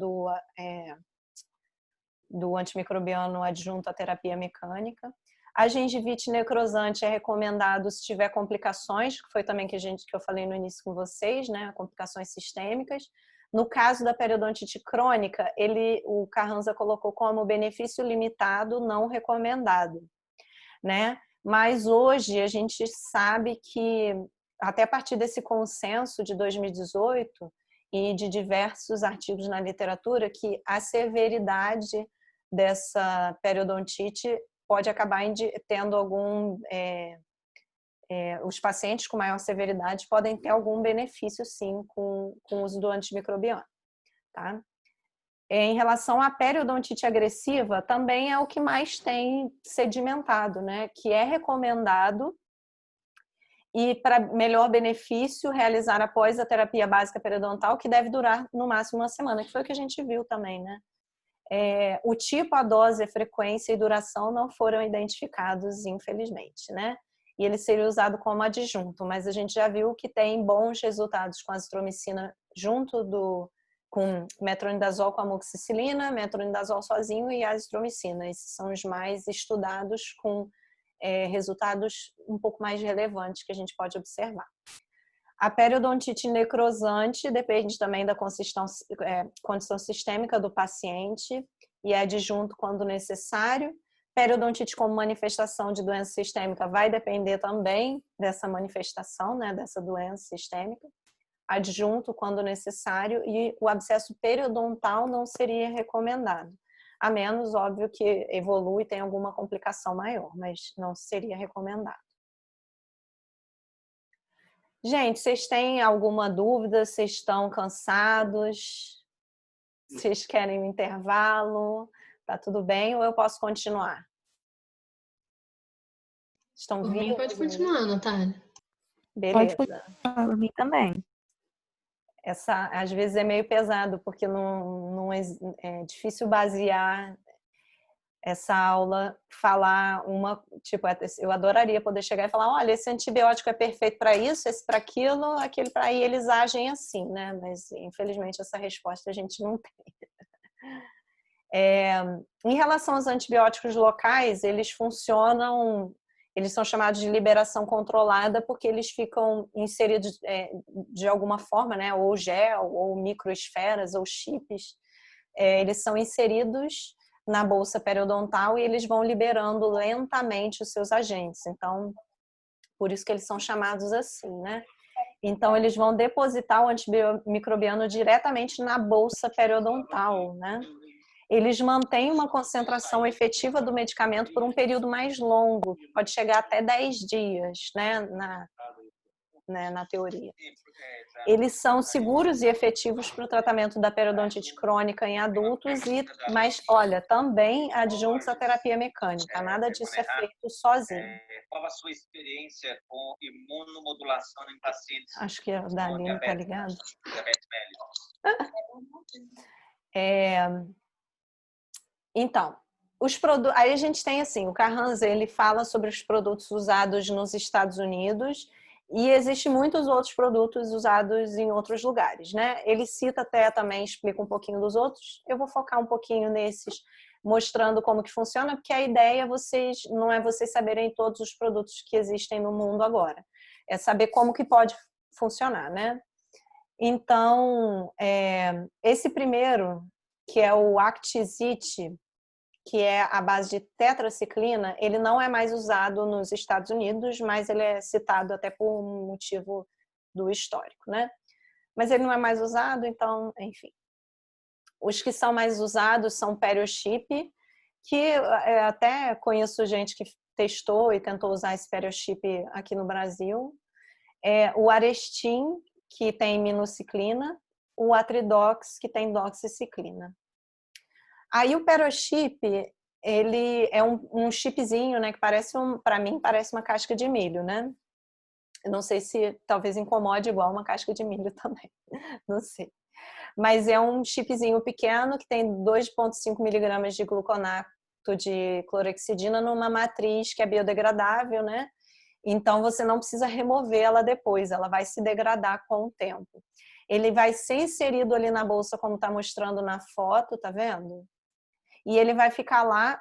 do antimicrobiano adjunto à terapia mecânica. A gengivite necrosante é recomendado se tiver complicações, que foi também que eu falei no início com vocês, né? Complicações sistêmicas. No caso da periodontite crônica, o Carranza colocou como benefício limitado não recomendado, né? Mas hoje a gente sabe que, até a partir desse consenso de 2018 e de diversos artigos na literatura, que a severidade dessa periodontite pode acabar tendo os pacientes com maior severidade podem ter algum benefício, sim, com o uso do antimicrobiano, tá? Em relação à periodontite agressiva, também é o que mais tem sedimentado, né? Que é recomendado e, para melhor benefício, realizar após a terapia básica periodontal, que deve durar no máximo uma semana, que foi o que a gente viu também, né? O tipo, a dose, a frequência e duração não foram identificados, infelizmente, né? E ele seria usado como adjunto, mas a gente já viu que tem bons resultados com a azitromicina com metronidazol com amoxicilina, metronidazol sozinho e azitromicina. Esses são os mais estudados com resultados um pouco mais relevantes que a gente pode observar. A periodontite necrosante depende também da condição sistêmica do paciente e é adjunto quando necessário. Periodontite como manifestação de doença sistêmica vai depender também dessa manifestação, né, dessa doença sistêmica. Adjunto quando necessário e o abscesso periodontal não seria recomendado. a menos, óbvio, que evolui e tem alguma complicação maior, mas não seria recomendado. Gente, vocês têm alguma dúvida? Vocês estão cansados? Vocês querem um intervalo? Tá tudo bem ou eu posso continuar? Estão vivos? Pode continuar, Natália. Beleza. Pode continuar, por mim também. Às vezes é meio pesado, porque não é difícil basear essa aula, falar tipo, eu adoraria poder chegar e falar, olha, esse antibiótico é perfeito para isso, esse para aquilo, aquele para aí, eles agem assim, né? Mas, infelizmente, essa resposta a gente não tem. Em relação aos antibióticos locais, eles funcionam, eles são chamados de liberação controlada porque eles ficam inseridos de alguma forma, né? Ou gel, ou microesferas, ou chips. Eles são inseridos na bolsa periodontal e eles vão liberando lentamente os seus agentes. Então, por isso que eles são chamados assim, né? Então, eles vão depositar o antimicrobiano diretamente na bolsa periodontal, né? Eles mantêm uma concentração efetiva do medicamento por um período mais longo, pode chegar até 10 dias, né, na teoria. Eles são seguros e efetivos para o tratamento da periodontite crônica em adultos, mas, olha, também adjuntos à terapia mecânica. Nada disso é feito sozinho. Qual a sua experiência com imunomodulação em pacientes? Acho que a Dalina está ligada. Diabetes mellitus. Então, aí a gente tem assim, o Carranza, ele fala sobre os produtos usados nos Estados Unidos e existem muitos outros produtos usados em outros lugares, né? Ele cita até também, explica um pouquinho dos outros. Eu vou focar um pouquinho nesses, mostrando como que funciona, porque a ideia não é vocês saberem todos os produtos que existem no mundo agora. É saber como que pode funcionar, né? Então, esse primeiro, que é o Actizit, que é a base de tetraciclina, ele não é mais usado nos Estados Unidos, mas ele é citado até por um motivo do histórico, né? Mas ele não é mais usado, então, enfim. Os que são mais usados são Periochip, que até conheço gente que testou e tentou usar esse Periochip aqui no Brasil. O Arestin, que tem minociclina, o Atridox, que tem doxiciclina. Aí o Periochip, ele é um chipzinho, né, que para mim parece uma casca de milho, né? Eu não sei se talvez incomode igual uma casca de milho também, não sei. Mas é um chipzinho pequeno que tem 2,5 miligramas de gluconato de clorexidina numa matriz que é biodegradável, né? Então você não precisa remover ela depois, ela vai se degradar com o tempo. Ele vai ser inserido ali na bolsa como está mostrando na foto, tá vendo? E ele vai ficar lá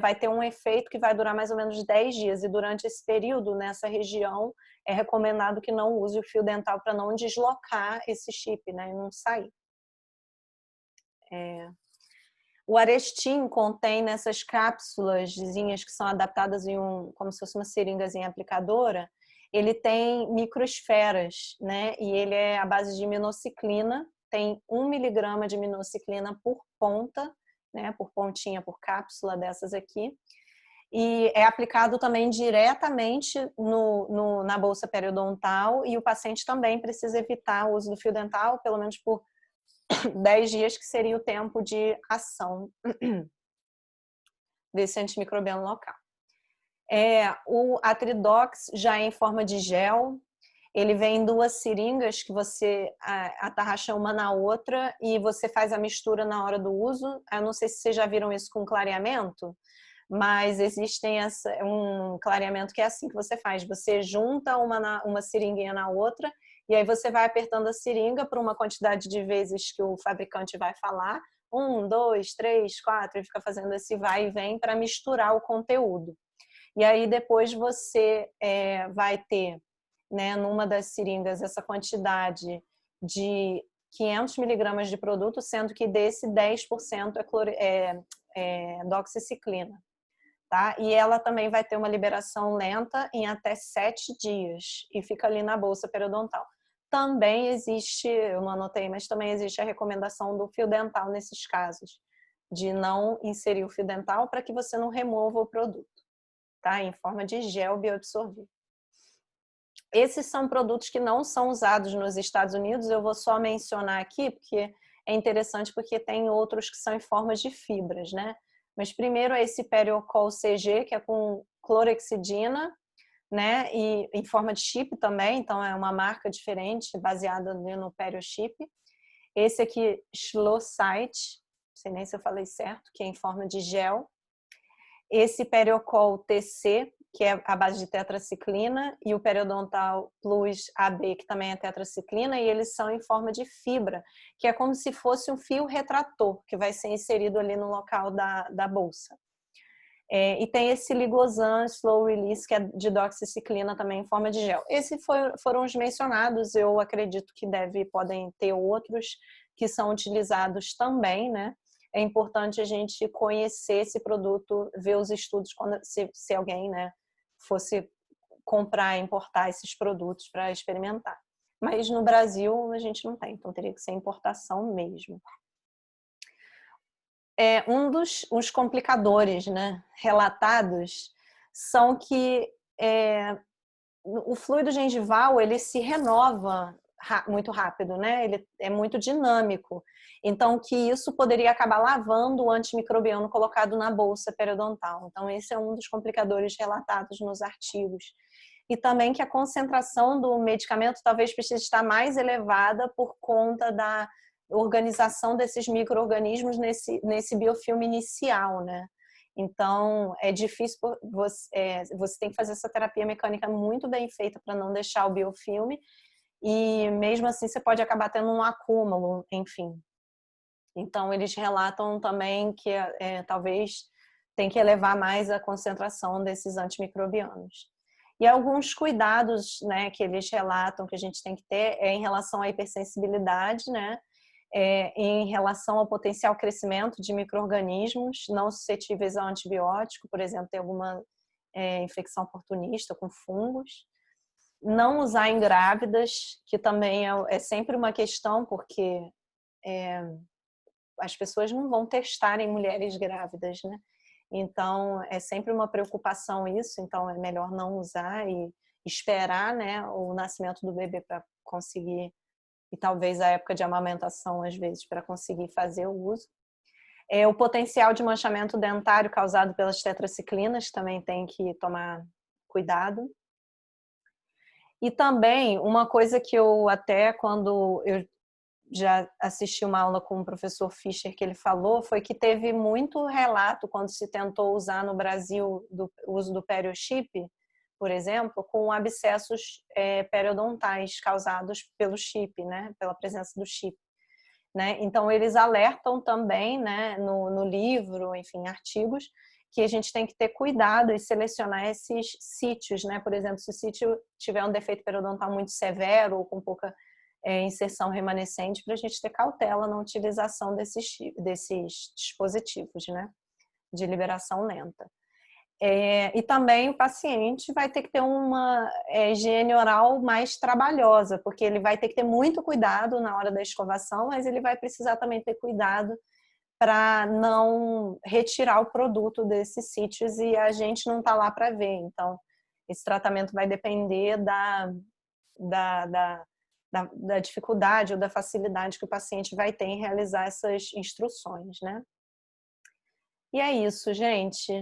vai ter um efeito que vai durar mais ou menos 10 dias. E durante esse período, nessa região, é recomendado que não use o fio dental para não deslocar esse chip, né? E não sair. O Arestin contém nessas cápsulazinhas que são adaptadas como se fosse uma seringazinha aplicadora, ele tem microesferas, né? E ele é à base de minociclina, tem 1 miligrama de minociclina por ponta, né, por pontinha, por cápsula dessas aqui, e é aplicado também diretamente na bolsa periodontal e o paciente também precisa evitar o uso do fio dental, pelo menos por 10 dias, que seria o tempo de ação desse antimicrobiano local. O Atridox já é em forma de gel. Ele vem em 2 seringas que você atarracha uma na outra e você faz a mistura na hora do uso. Eu não sei se vocês já viram isso com clareamento, mas existem um clareamento que é assim que você faz. Você junta uma seringuinha na outra e aí você vai apertando a seringa por uma quantidade de vezes que o fabricante vai falar. 1, 2, 3, 4, e fica fazendo esse vai e vem para misturar o conteúdo. E aí depois você vai ter, né, numa das seringas, essa quantidade de 500 miligramas de produto, sendo que desse 10% é doxiciclina. Tá? E ela também vai ter uma liberação lenta em até 7 dias e fica ali na bolsa periodontal. Também existe, eu não anotei, mas também existe a recomendação do fio dental nesses casos. de não inserir o fio dental para que você não remova o produto, tá? Em forma de gel bioabsorvível. Esses são produtos que não são usados nos Estados Unidos, eu vou só mencionar aqui, porque é interessante porque tem outros que são em formas de fibras, né? Mas primeiro é esse Periocol CG, que é com clorexidina, né? E em forma de chip também, então é uma marca diferente, baseada no Periochip. Esse aqui, Schlossite, não sei nem se eu falei certo, que é em forma de gel. Esse Periocol TC, que é a base de tetraciclina, e o Periodontal Plus AB, que também é tetraciclina, e eles são em forma de fibra, que é como se fosse um fio retrator, que vai ser inserido ali no local da bolsa. E tem esse Ligosan Slow Release, que é de doxiciclina também em forma de gel. Esses foram os mencionados, eu acredito que podem ter outros que são utilizados também, né? É importante a gente conhecer esse produto, ver os estudos se alguém, né, fosse comprar, importar esses produtos para experimentar. Mas no Brasil a gente não tem, então teria que ser importação mesmo. Os complicadores, né, relatados são que o fluido gengival ele se renova muito rápido, né? Ele é muito dinâmico. Então, que isso poderia acabar lavando o antimicrobiano colocado na bolsa periodontal. Então, esse é um dos complicadores relatados nos artigos. E também que a concentração do medicamento talvez precise estar mais elevada por conta da organização desses micro-organismos nesse biofilme inicial, né? Então, é difícil, você tem que fazer essa terapia mecânica muito bem feita para não deixar o biofilme, e mesmo assim você pode acabar tendo um acúmulo, enfim. Então, eles relatam também que talvez tem que elevar mais a concentração desses antimicrobianos. E alguns cuidados, né, que eles relatam que a gente tem que ter em relação à hipersensibilidade, né? Em relação ao potencial crescimento de micro-organismos não suscetíveis ao antibiótico, por exemplo, tem alguma infecção oportunista com fungos. Não usar em grávidas, que também é sempre uma questão, porque as pessoas não vão testar em mulheres grávidas, né? Então, é sempre uma preocupação isso, então é melhor não usar e esperar, né, o nascimento do bebê para conseguir, e talvez a época de amamentação, às vezes, para conseguir fazer o uso. O potencial de manchamento dentário causado pelas tetraciclinas também tem que tomar cuidado. E também, uma coisa que eu até, quando eu já assisti uma aula com o professor Fischer, que ele falou, foi que teve muito relato, quando se tentou usar no Brasil o uso do Periochip, por exemplo, com abscessos periodontais causados pelo chip, né? Pela presença do chip. Né? Então, eles alertam também, né, no livro, enfim, artigos, que a gente tem que ter cuidado e selecionar esses sítios, né? Por exemplo, se o sítio tiver um defeito periodontal muito severo ou com pouca inserção remanescente, para a gente ter cautela na utilização desses dispositivos, né? De liberação lenta. E também o paciente vai ter que ter uma higiene oral mais trabalhosa, porque ele vai ter que ter muito cuidado na hora da escovação, mas ele vai precisar também ter cuidado para não retirar o produto desses sítios e a gente não está lá para ver. Então, esse tratamento vai depender da dificuldade ou da facilidade que o paciente vai ter em realizar essas instruções, né? E é isso, gente.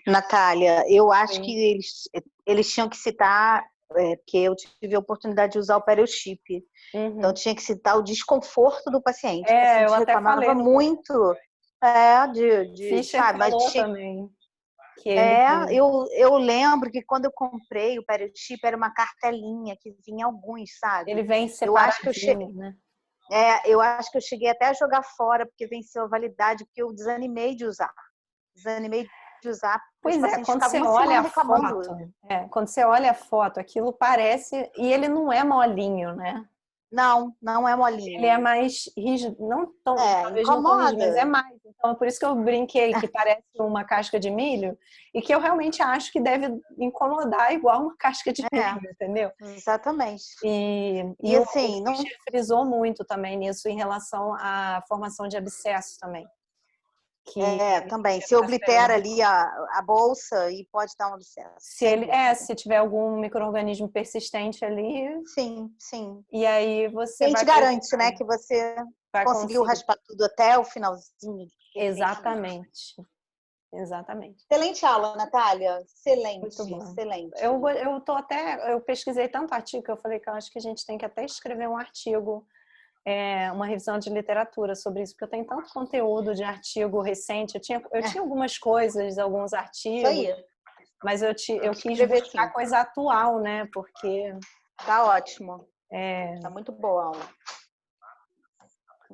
Natália, eu acho que eles tinham que citar, porque eu tive a oportunidade de usar o Periochip, então tinha que citar o desconforto do paciente. O paciente eu até reclamava falei muito. Fischer falou também. Eu lembro que quando eu comprei o Periochip era uma cartelinha que vinha alguns, sabe? Ele vem separadinho, né? Eu acho que eu cheguei até a jogar fora porque venceu a validade, porque eu desanimei de usar. Pois quando você olha a foto, quando você olha a foto, aquilo parece, e ele não é molinho, né? Não é molinho. Ele é mais rígido, não tão, talvez não tão rígido, mas é mais. Então, por isso que eu brinquei que parece uma casca de milho e que eu realmente acho que deve incomodar igual uma casca de milho, entendeu? Exatamente. E assim, o Fischer frisou muito também nisso em relação à formação de abscesso também. Também. Se oblitera ali a bolsa e pode dar um abscesso. Se tiver algum micro-organismo persistente ali. Sim. E aí você vai... garante, né, que você conseguiu raspar tudo até o finalzinho. Exatamente. Excelente aula, Natália. Excelente. Muito bom. Excelente. Eu pesquisei tanto artigo que eu falei que eu acho que a gente tem que até escrever um artigo, uma revisão de literatura sobre isso, porque eu tenho tanto conteúdo de artigo recente. Eu tinha algumas coisas, alguns artigos, isso aí. Mas eu quis buscar coisa atual, né? Porque tá ótimo. Tá muito boa a aula.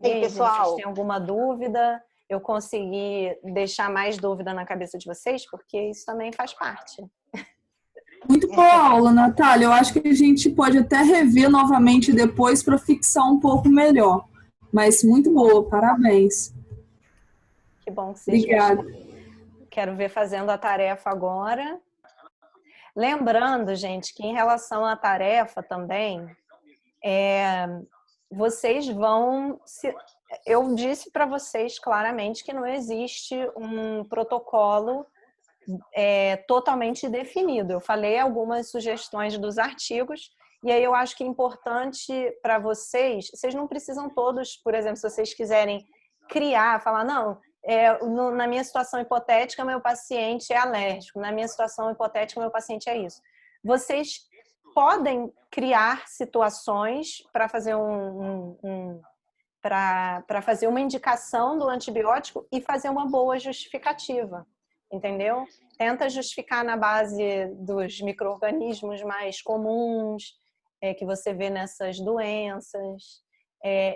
E aí, pessoal, gente, vocês têm alguma dúvida? Eu consegui deixar mais dúvida na cabeça de vocês, porque isso também faz parte. Muito boa aula, Natália. Eu acho que a gente pode até rever novamente depois para fixar um pouco melhor. Mas muito boa, parabéns. Que bom que vocês Obrigada. gostaram. Quero ver fazendo a tarefa agora. Lembrando, gente, que em relação à tarefa também, vocês vão... Eu disse para vocês claramente que não existe um protocolo totalmente definido. Eu falei algumas sugestões dos artigos, e aí eu acho que é importante para vocês não precisam todos, por exemplo, se vocês quiserem falar, não, na minha situação hipotética, meu paciente é alérgico, na minha situação hipotética, meu paciente é isso. Vocês podem criar situações para fazer para fazer uma indicação do antibiótico e fazer uma boa justificativa, entendeu? Tenta justificar na base dos micro-organismos mais comuns que você vê nessas doenças,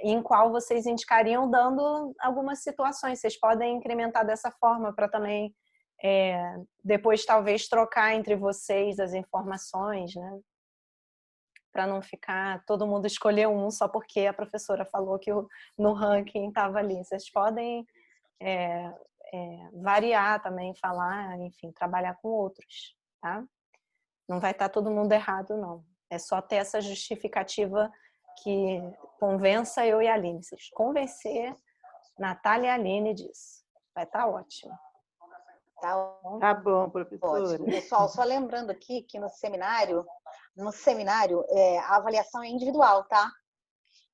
em qual vocês indicariam dando algumas situações. Vocês podem incrementar dessa forma para também depois talvez trocar entre vocês as informações, né? Para não ficar todo mundo escolher um só porque a professora falou que no ranking estava ali. Vocês podem variar também, falar, enfim, trabalhar com outros, tá? Não vai estar todo mundo errado, não. É só ter essa justificativa que convença eu e a Aline. Vocês convencer Natália e a Aline disso. Vai estar ótimo. Tá bom, professora. Ótimo. Pessoal, só lembrando aqui que no seminário a avaliação é individual, tá?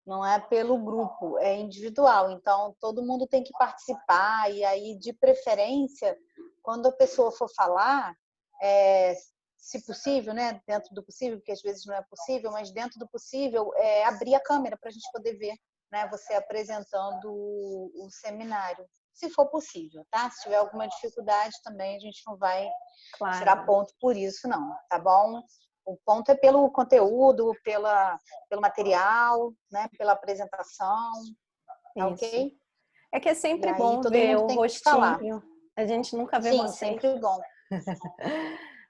Não é pelo grupo, é individual. Então, todo mundo tem que participar e aí, de preferência, quando a pessoa for falar, se possível, né? Dentro do possível, porque às vezes não é possível, mas dentro do possível, abrir a câmera para a gente poder ver, né? Você apresentando o seminário. Se for possível, tá? Se tiver alguma dificuldade também, a gente não vai tirar ponto por isso, não, tá bom? O ponto é pelo conteúdo, pelo material, né? Pela apresentação, tá ok? É que é sempre bom ver o rostinho. A gente nunca vê vocês. Sim, sempre bom.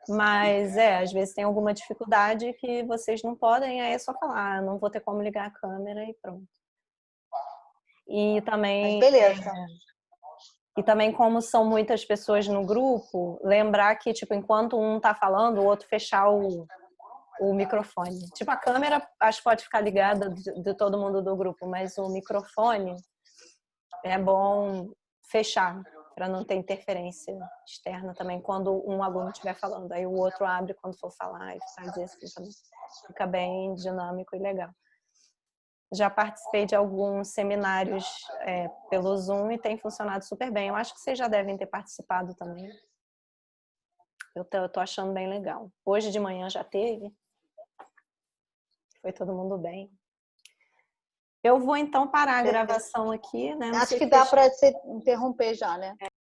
Mas, às vezes tem alguma dificuldade que vocês não podem, aí é só falar, não vou ter como ligar a câmera e pronto. E também... Mas beleza. E também, como são muitas pessoas no grupo, lembrar que, tipo, enquanto um tá falando, o outro fechar o microfone. Tipo, a câmera, acho que pode ficar ligada de todo mundo do grupo, mas o microfone é bom fechar, para não ter interferência externa também, quando um aluno estiver falando. Aí o outro abre quando for falar e fazer assim também. Fica bem dinâmico e legal. Já participei de alguns seminários pelo Zoom e tem funcionado super bem. Eu acho que vocês já devem ter participado também. Eu tô achando bem legal. Hoje de manhã já teve. Foi todo mundo bem. Eu vou então parar a gravação aqui, né? Acho que dá para você interromper já, né?